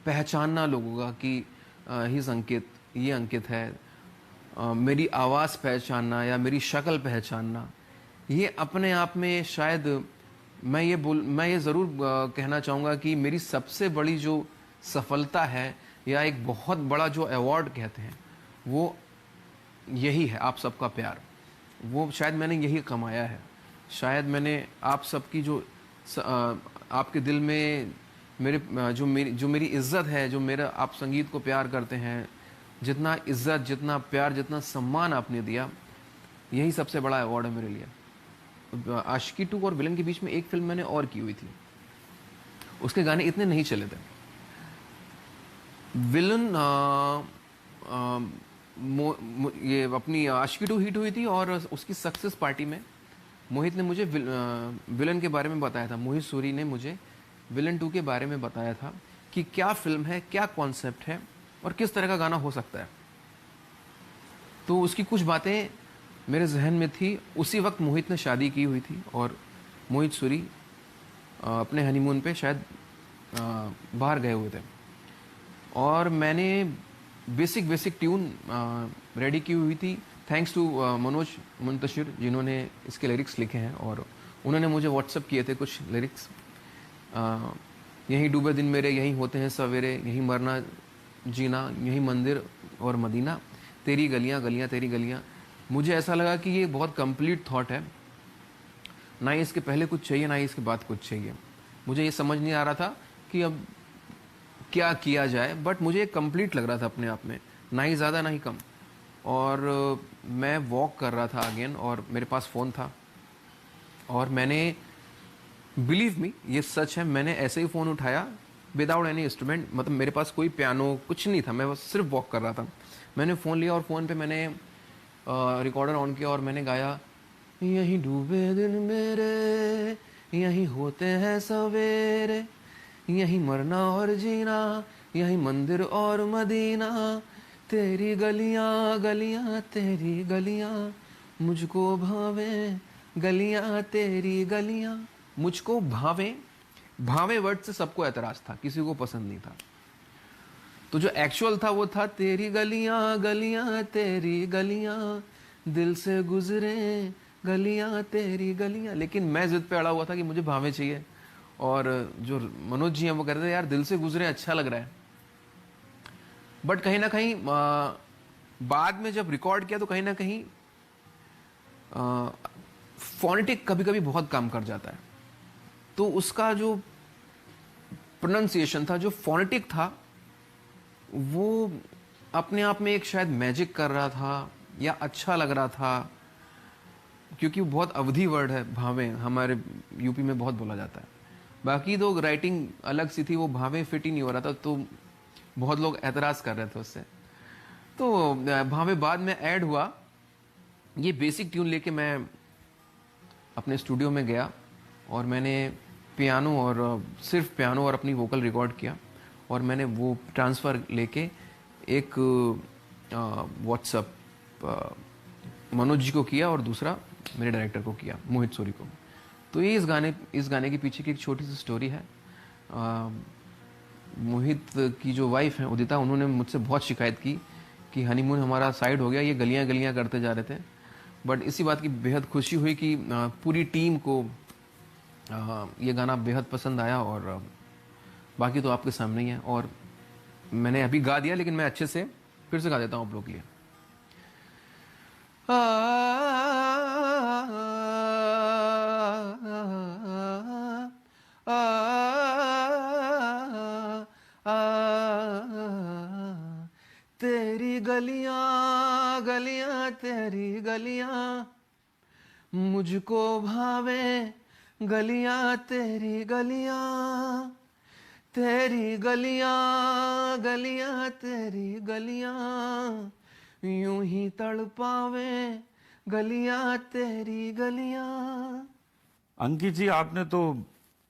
पहचानना लोगों का कि ही अंकित, ये अंकित है, मेरी आवाज़ पहचानना या मेरी शक्ल पहचानना, ये अपने आप में शायद मैं ये ज़रूर कहना चाहूँगा कि मेरी सबसे बड़ी जो सफलता है या एक बहुत बड़ा जो अवार्ड कहते हैं वो यही है, आप सबका प्यार। वो शायद मैंने यही कमाया है। शायद मैंने आप सबकी जो आपके दिल में जो मेरी इज़्ज़त है, जो मेरा आप संगीत को प्यार करते हैं, जितना इज़्ज़त, जितना प्यार, जितना सम्मान आपने दिया, यही सबसे बड़ा अवार्ड है मेरे लिए। आशिकी 2 और विलन के बीच में एक फिल्म मैंने और की हुई थी, उसके गाने इतने नहीं चले थे। विलन ये अपनी आशिकी 2 हिट हुई थी और उसकी सक्सेस पार्टी में मोहित ने मुझे विलन के बारे में बताया था। मोहित सूरी ने मुझे विलन 2 के बारे में बताया था कि क्या फिल्म है, क्या कॉन्सेप्ट है और किस तरह का गाना हो सकता है। तो उसकी कुछ बातें मेरे जहन में थी। उसी वक्त मोहित ने शादी की हुई थी और मोहित सूरी अपने हनीमून पे शायद बाहर गए हुए थे और मैंने बेसिक ट्यून रेडी की हुई थी, थैंक्स टू मनोज मुंतशिर जिन्होंने इसके लिरिक्स लिखे हैं। और उन्होंने मुझे व्हाट्सअप किए थे कुछ लिरिक्स, यहीं डूबे दिन मेरे, यहीं होते हैं सवेरे, यहीं मरना जीना, यहीं मंदिर और मदीना, तेरी गलियां गलियां तेरी गलियां, मुझे ऐसा लगा कि ये बहुत कंप्लीट थॉट है, ना ही इसके पहले कुछ चाहिए ना ही इसके बाद कुछ चाहिए। मुझे ये समझ नहीं आ रहा था कि अब क्या किया जाए, बट मुझे कंप्लीट लग रहा था अपने आप में, ना ही ज़्यादा ना ही कम। और मैं वॉक कर रहा था अगेन, और मेरे पास फ़ोन था, और मैंने, बिलीव मी ये सच है, मैंने ऐसे ही फ़ोन उठाया विदाउट एनी इंस्ट्रूमेंट, मतलब मेरे पास कोई पियानो कुछ नहीं था, मैं बस सिर्फ वॉक कर रहा था। मैंने फ़ोन लिया और फ़ोन पे मैंने रिकॉर्डर ऑन किया और मैंने गाया, यहीं डूबे दिन मेरे, यहीं होते हैं सवेरे, यहीं मरना और जीना, यहीं मंदिर और मदीना, तेरी गलियां गलियां तेरी गलियां, मुझको भावे गलियां तेरी गलियां, मुझको भावे। भावे वर्ड से सबको एतराज था, किसी को पसंद नहीं था। तो जो एक्चुअल था वो था, तेरी गलियां गलियां तेरी गलियां, दिल से गुजरे गलियां तेरी गलियां। लेकिन मैं जिद पे अड़ा हुआ था कि मुझे भावे चाहिए, और जो मनोज जी हैं वो कह रहे थे यार दिल से गुजरे अच्छा लग रहा है। बट कहीं ना कहीं बाद में जब रिकॉर्ड किया तो कहीं ना कहीं फोनेटिक कभी कभी बहुत काम कर जाता है, तो उसका जो प्रोनाउंसिएशन था, जो फोनेटिक था, वो अपने आप में एक शायद मैजिक कर रहा था या अच्छा लग रहा था, क्योंकि वो बहुत अवधि वर्ड है भावे, हमारे यूपी में बहुत बोला जाता है। बाकी तो राइटिंग अलग सी थी, वो भावे फिट ही नहीं हो रहा था, तो बहुत लोग एतराज़ कर रहे थे उससे। तो भावे बाद में ऐड हुआ। ये बेसिक ट्यून लेके मैं अपने स्टूडियो में गया और मैंने पियानो और सिर्फ पियानो और अपनी वोकल रिकॉर्ड किया, और मैंने वो ट्रांसफ़र लेके एक व्हाट्सअप मनोज जी को किया और दूसरा मेरे डायरेक्टर को किया, मोहित सूरी को। तो ये इस गाने के पीछे की एक छोटी सी स्टोरी है। मोहित की जो वाइफ है उदिता, उन्होंने मुझसे बहुत शिकायत की कि हनीमून हमारा साइड हो गया, ये गलियां गलियां करते जा रहे थे। बट इसी बात की बेहद खुशी हुई कि पूरी टीम को ये गाना बेहद पसंद आया, और बाकी तो आपके सामने ही है। और मैंने अभी गा दिया, लेकिन मैं अच्छे से फिर से गा देता हूँ आप लोग के लिए। तेरी गलियां गलियां तेरी गलियां, मुझको भावे गलियां तेरी गलियां, तेरी गलियां गलियां तेरी गलियां, यूं ही तड़पावे गलियां तेरी गलियां। अंकित जी, आपने तो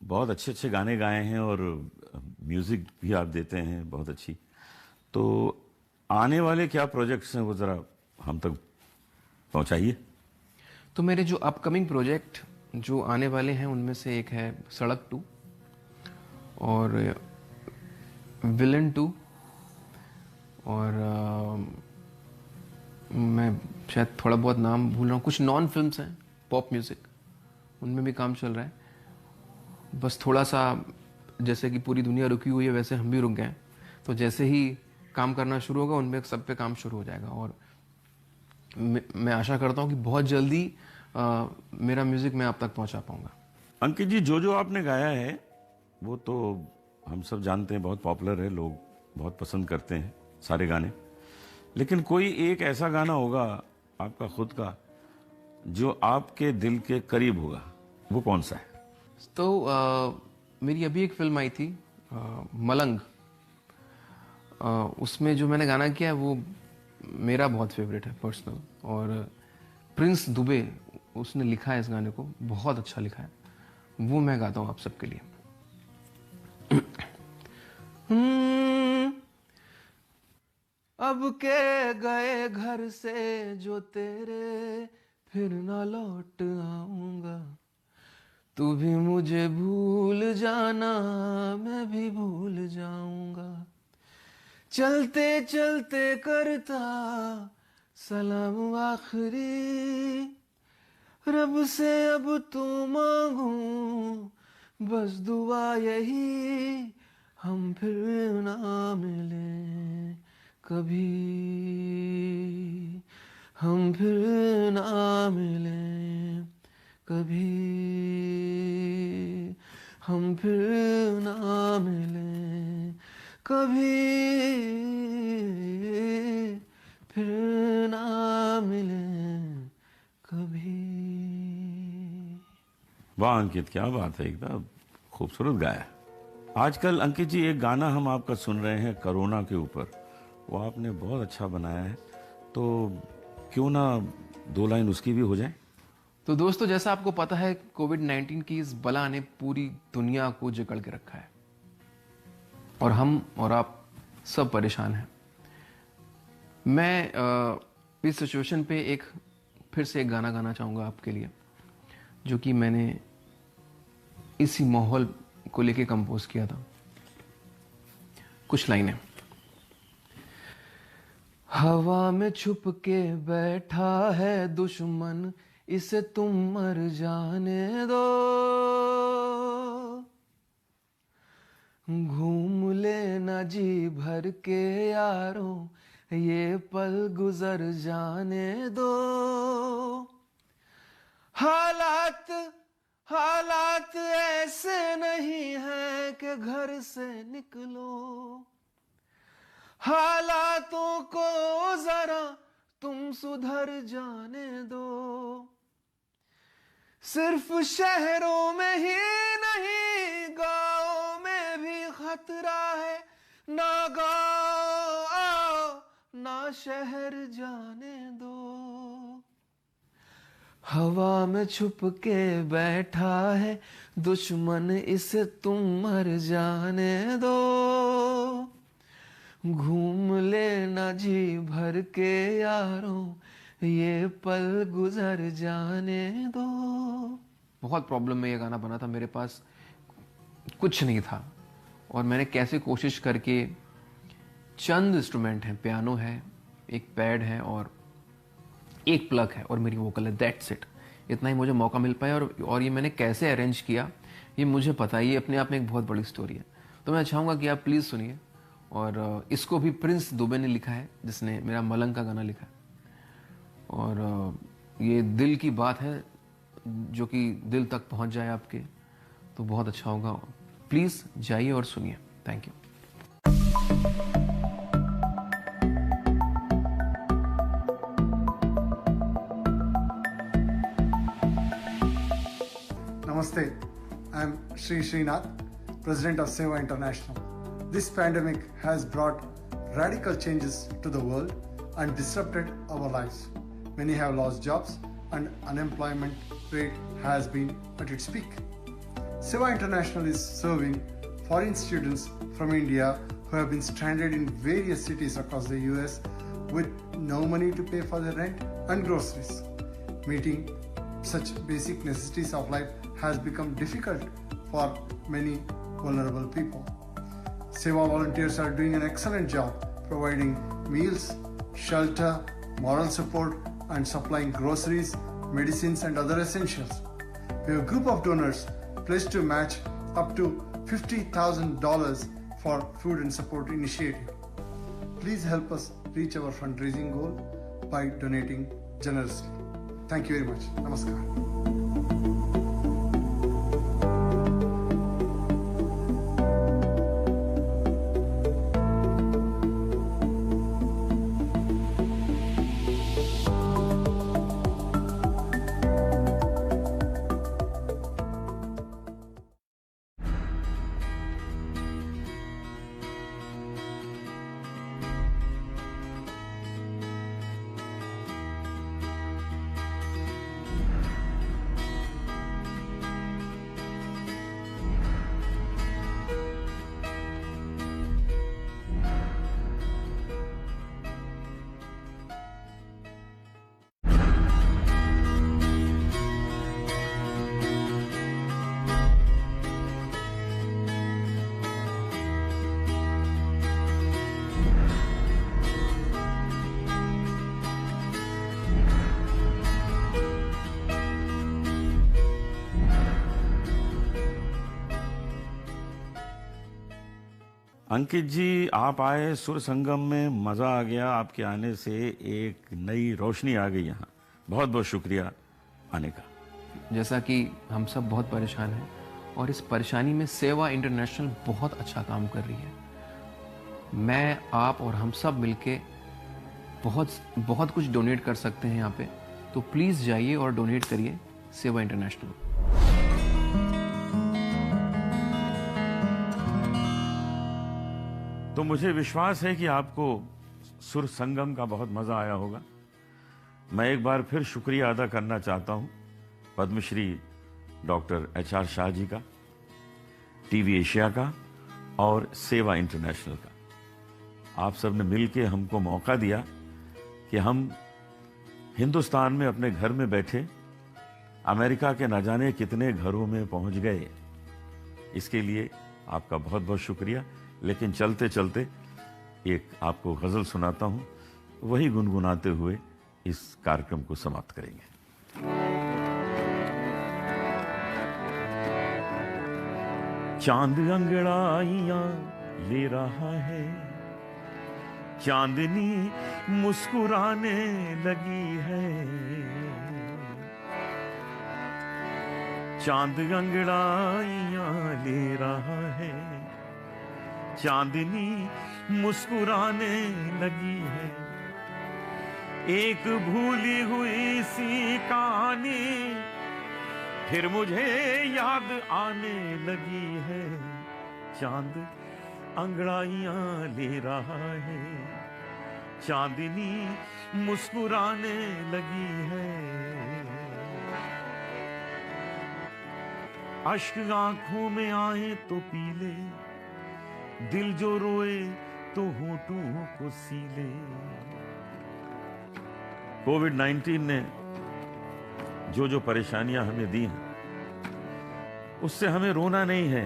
बहुत अच्छे अच्छे गाने गाए हैं और म्यूजिक भी आप देते हैं बहुत अच्छी। तो आने वाले क्या प्रोजेक्ट्स हैं वो जरा हम तक पहुंचाइए। तो मेरे जो अपकमिंग प्रोजेक्ट जो आने वाले हैं उनमें से एक है सड़क 2 और विलन 2, और मैं शायद थोड़ा बहुत नाम भूल रहा हूँ। कुछ नॉन फिल्म्स हैं, पॉप म्यूज़िक, उनमें भी काम चल रहा है। बस थोड़ा सा जैसे कि पूरी दुनिया रुकी हुई है वैसे हम भी रुक गए हैं, तो जैसे ही काम करना शुरू होगा उनमें सब पे काम शुरू हो जाएगा। और मैं आशा करता हूँ कि बहुत जल्दी मेरा म्यूज़िक मैं आप तक पहुँचा पाऊँगा। अंकित जी, जो आपने गाया है वो तो हम सब जानते हैं, बहुत पॉपुलर है, लोग बहुत पसंद करते हैं सारे गाने। लेकिन कोई एक ऐसा गाना होगा आपका खुद का जो आपके दिल के करीब होगा, वो कौन सा है? तो मेरी अभी एक फिल्म आई थी मलंग, उसमें जो मैंने गाना किया है वो मेरा बहुत फेवरेट है पर्सनल, और प्रिंस दुबे उसने लिखा है इस गाने को, बहुत अच्छा लिखा है, वो मैं गाता हूँ आप सबके लिए। अब के गए घर से जो तेरे, फिर ना लौट आऊंगा, तू भी मुझे भूल जाना, मैं भी भूल जाऊंगा, चलते चलते करता सलाम आखिरी, रब से अब तो मांगू बस दुआ यही, हम फिर ना मिले कभी, हम फिर ना मिलें कभी, हम फिर ना मिलें कभी, फिर ना मिलें कभी। वाह अंकित, क्या बात है, एकदम खूबसूरत गाया। आजकल अंकित जी एक गाना हम आपका सुन रहे हैं कोरोना के ऊपर, वो आपने बहुत अच्छा बनाया है, तो क्यों ना 2 लाइन उसकी भी हो जाए। तो दोस्तों, जैसा आपको पता है, कोविड-19 की इस बला ने पूरी दुनिया को जकड़ के रखा है और हम और आप सब परेशान हैं। मैं इस सिचुएशन पे फिर से एक गाना गाना चाहूँगा आपके लिए, जो कि मैंने इसी माहौल को लेके कंपोज किया था। कुछ लाइनें। हवा में छुप के बैठा है दुश्मन, इसे तुम मर जाने दो, घूम लेना जी भर के यारों, ये पल गुजर जाने दो। हालात ऐसे नहीं हैं कि घर से निकलो, हालातों को जरा तुम सुधर जाने दो। सिर्फ शहरों में ही नहीं, गाँव में भी खतरा है, ना गाँव आओ ना शहर जाने दो। हवा में छुप के बैठा है दुश्मन, इसे तुम मर जाने दो, घूम लेना जी भर के यारों, ये पल गुजर जाने दो। बहुत प्रॉब्लम में ये गाना बना था, मेरे पास कुछ नहीं था और मैंने कैसे कोशिश करके, चंद इंस्ट्रूमेंट हैं, पियानो है, एक पैड है और एक प्लग है और मेरी वोकल है, दैट्स इट। इतना ही मुझे मौका मिल पाया और ये मैंने कैसे अरेंज किया ये मुझे पता है, ये अपने आप में एक बहुत बड़ी स्टोरी है। तो मैं चाहूँगा कि आप प्लीज़ सुनिए। और इसको भी प्रिंस दुबे ने लिखा है, जिसने मेरा मलंग का गाना लिखा है, और ये दिल की बात है जो कि दिल तक पहुंच जाए आपके, तो बहुत अच्छा होगा। प्लीज़ जाइए और सुनिए। Thank you. Namaste, I am Sri Srinath, President of Seva International. This pandemic has brought radical changes to the world and disrupted our lives. Many have lost jobs and unemployment rate has been at its peak. Seva International is serving foreign students from India who have been stranded in various cities across the US with no money to pay for their rent and groceries. Meeting such basic necessities of life has become difficult for many vulnerable people. Seva volunteers are doing an excellent job providing meals, shelter, moral support, and supplying groceries, medicines, and other essentials. We have a group of donors pledged to match up to $50,000 for food and support initiative. Please help us reach our fundraising goal by donating generously. Thank you very much. Namaskar. अंकित जी, आप आए सुर संगम में, मज़ा आ गया आपके आने से, एक नई रोशनी आ गई यहाँ। बहुत बहुत शुक्रिया आने का। जैसा कि हम सब बहुत परेशान हैं और इस परेशानी में सेवा इंटरनेशनल बहुत अच्छा काम कर रही है। मैं, आप और हम सब मिलके बहुत कुछ डोनेट कर सकते हैं यहाँ पे, तो प्लीज़ जाइए और डोनेट करिए सेवा इंटरनेशनल। तो मुझे विश्वास है कि आपको सुर संगम का बहुत मज़ा आया होगा। मैं एक बार फिर शुक्रिया अदा करना चाहता हूँ पद्मश्री डॉक्टर HR शाह जी का, TV एशिया का और सेवा इंटरनेशनल का। आप सब ने मिलकर हमको मौका दिया कि हम हिंदुस्तान में अपने घर में बैठे अमेरिका के न जाने कितने घरों में पहुंच गए। इसके लिए आपका बहुत बहुत शुक्रिया। लेकिन चलते चलते एक आपको गजल सुनाता हूं, वही गुनगुनाते हुए इस कार्यक्रम को समाप्त करेंगे। चांद अंगड़ाइयां ले रहा है, चांदनी मुस्कुराने लगी है, चांद अंगड़ाइयां ले रहा है, चांदनी मुस्कुराने लगी है, एक भूली हुई सी कहानी फिर मुझे याद आने लगी है, चांद अंगड़ाइयां ले रहा है, चांदनी मुस्कुराने लगी है, अश्क आंखों में आए तो पीले, दिल जो रोए तो होठों को सीले। कोविड-19 ने जो परेशानियां हमें दी हैं, उससे हमें रोना नहीं है,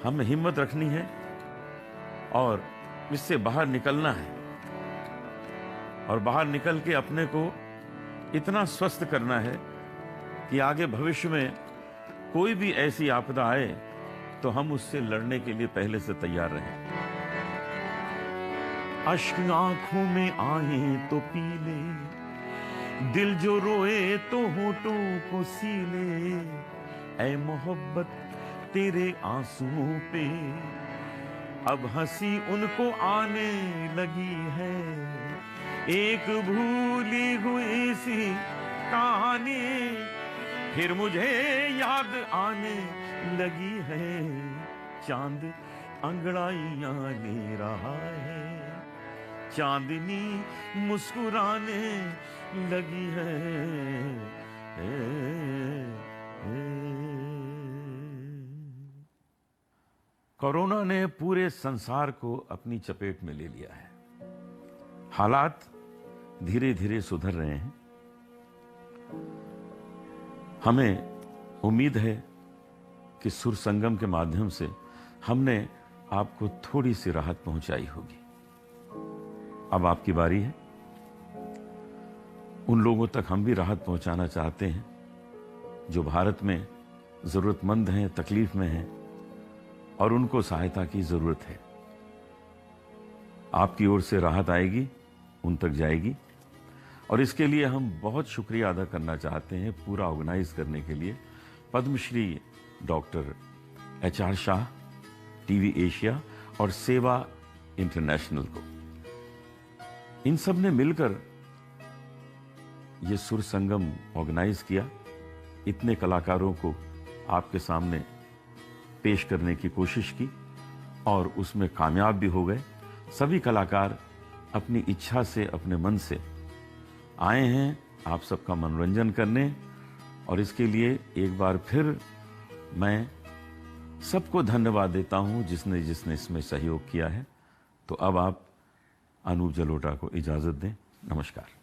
हमें हिम्मत रखनी है और इससे बाहर निकलना है, और बाहर निकल के अपने को इतना स्वस्थ करना है कि आगे भविष्य में कोई भी ऐसी आपदा आए तो हम उससे लड़ने के लिए पहले से तैयार रहें। अश्क आंखों में आए तो पीले, दिल जो रोए तो होठों को सीले, ऐ मोहब्बत तेरे आंसुओं पे अब हंसी उनको आने लगी है, एक भूली हुई सी कहानी फिर मुझे याद आने लगी है, चांद अंगड़ाइयां ले रहा है, चांदनी मुस्कुराने लगी है। कोरोना ने पूरे संसार को अपनी चपेट में ले लिया है। हालात धीरे धीरे सुधर रहे हैं। हमें उम्मीद है कि सुर संगम के माध्यम से हमने आपको थोड़ी सी राहत पहुंचाई होगी। अब आपकी बारी है। उन लोगों तक हम भी राहत पहुंचाना चाहते हैं जो भारत में जरूरतमंद हैं, तकलीफ में हैं और उनको सहायता की जरूरत है। आपकी ओर से राहत आएगी, उन तक जाएगी, और इसके लिए हम बहुत शुक्रिया अदा करना चाहते हैं पूरा ऑर्गेनाइज करने के लिए Padmashri doctor HR Shah, TV Asia और सेवा इंटरनेशनल को। इन सब ने मिलकर ये सुर संगम ऑर्गेनाइज किया, इतने कलाकारों को आपके सामने पेश करने की कोशिश की और उसमें कामयाब भी हो गए। सभी कलाकार अपनी इच्छा से, अपने मन से आए हैं आप सबका मनोरंजन करने, और इसके लिए एक बार फिर मैं सबको धन्यवाद देता हूं जिसने जिसने इसमें सहयोग किया है। तो अब आप अनूप जलोटा को इजाजत दें। नमस्कार।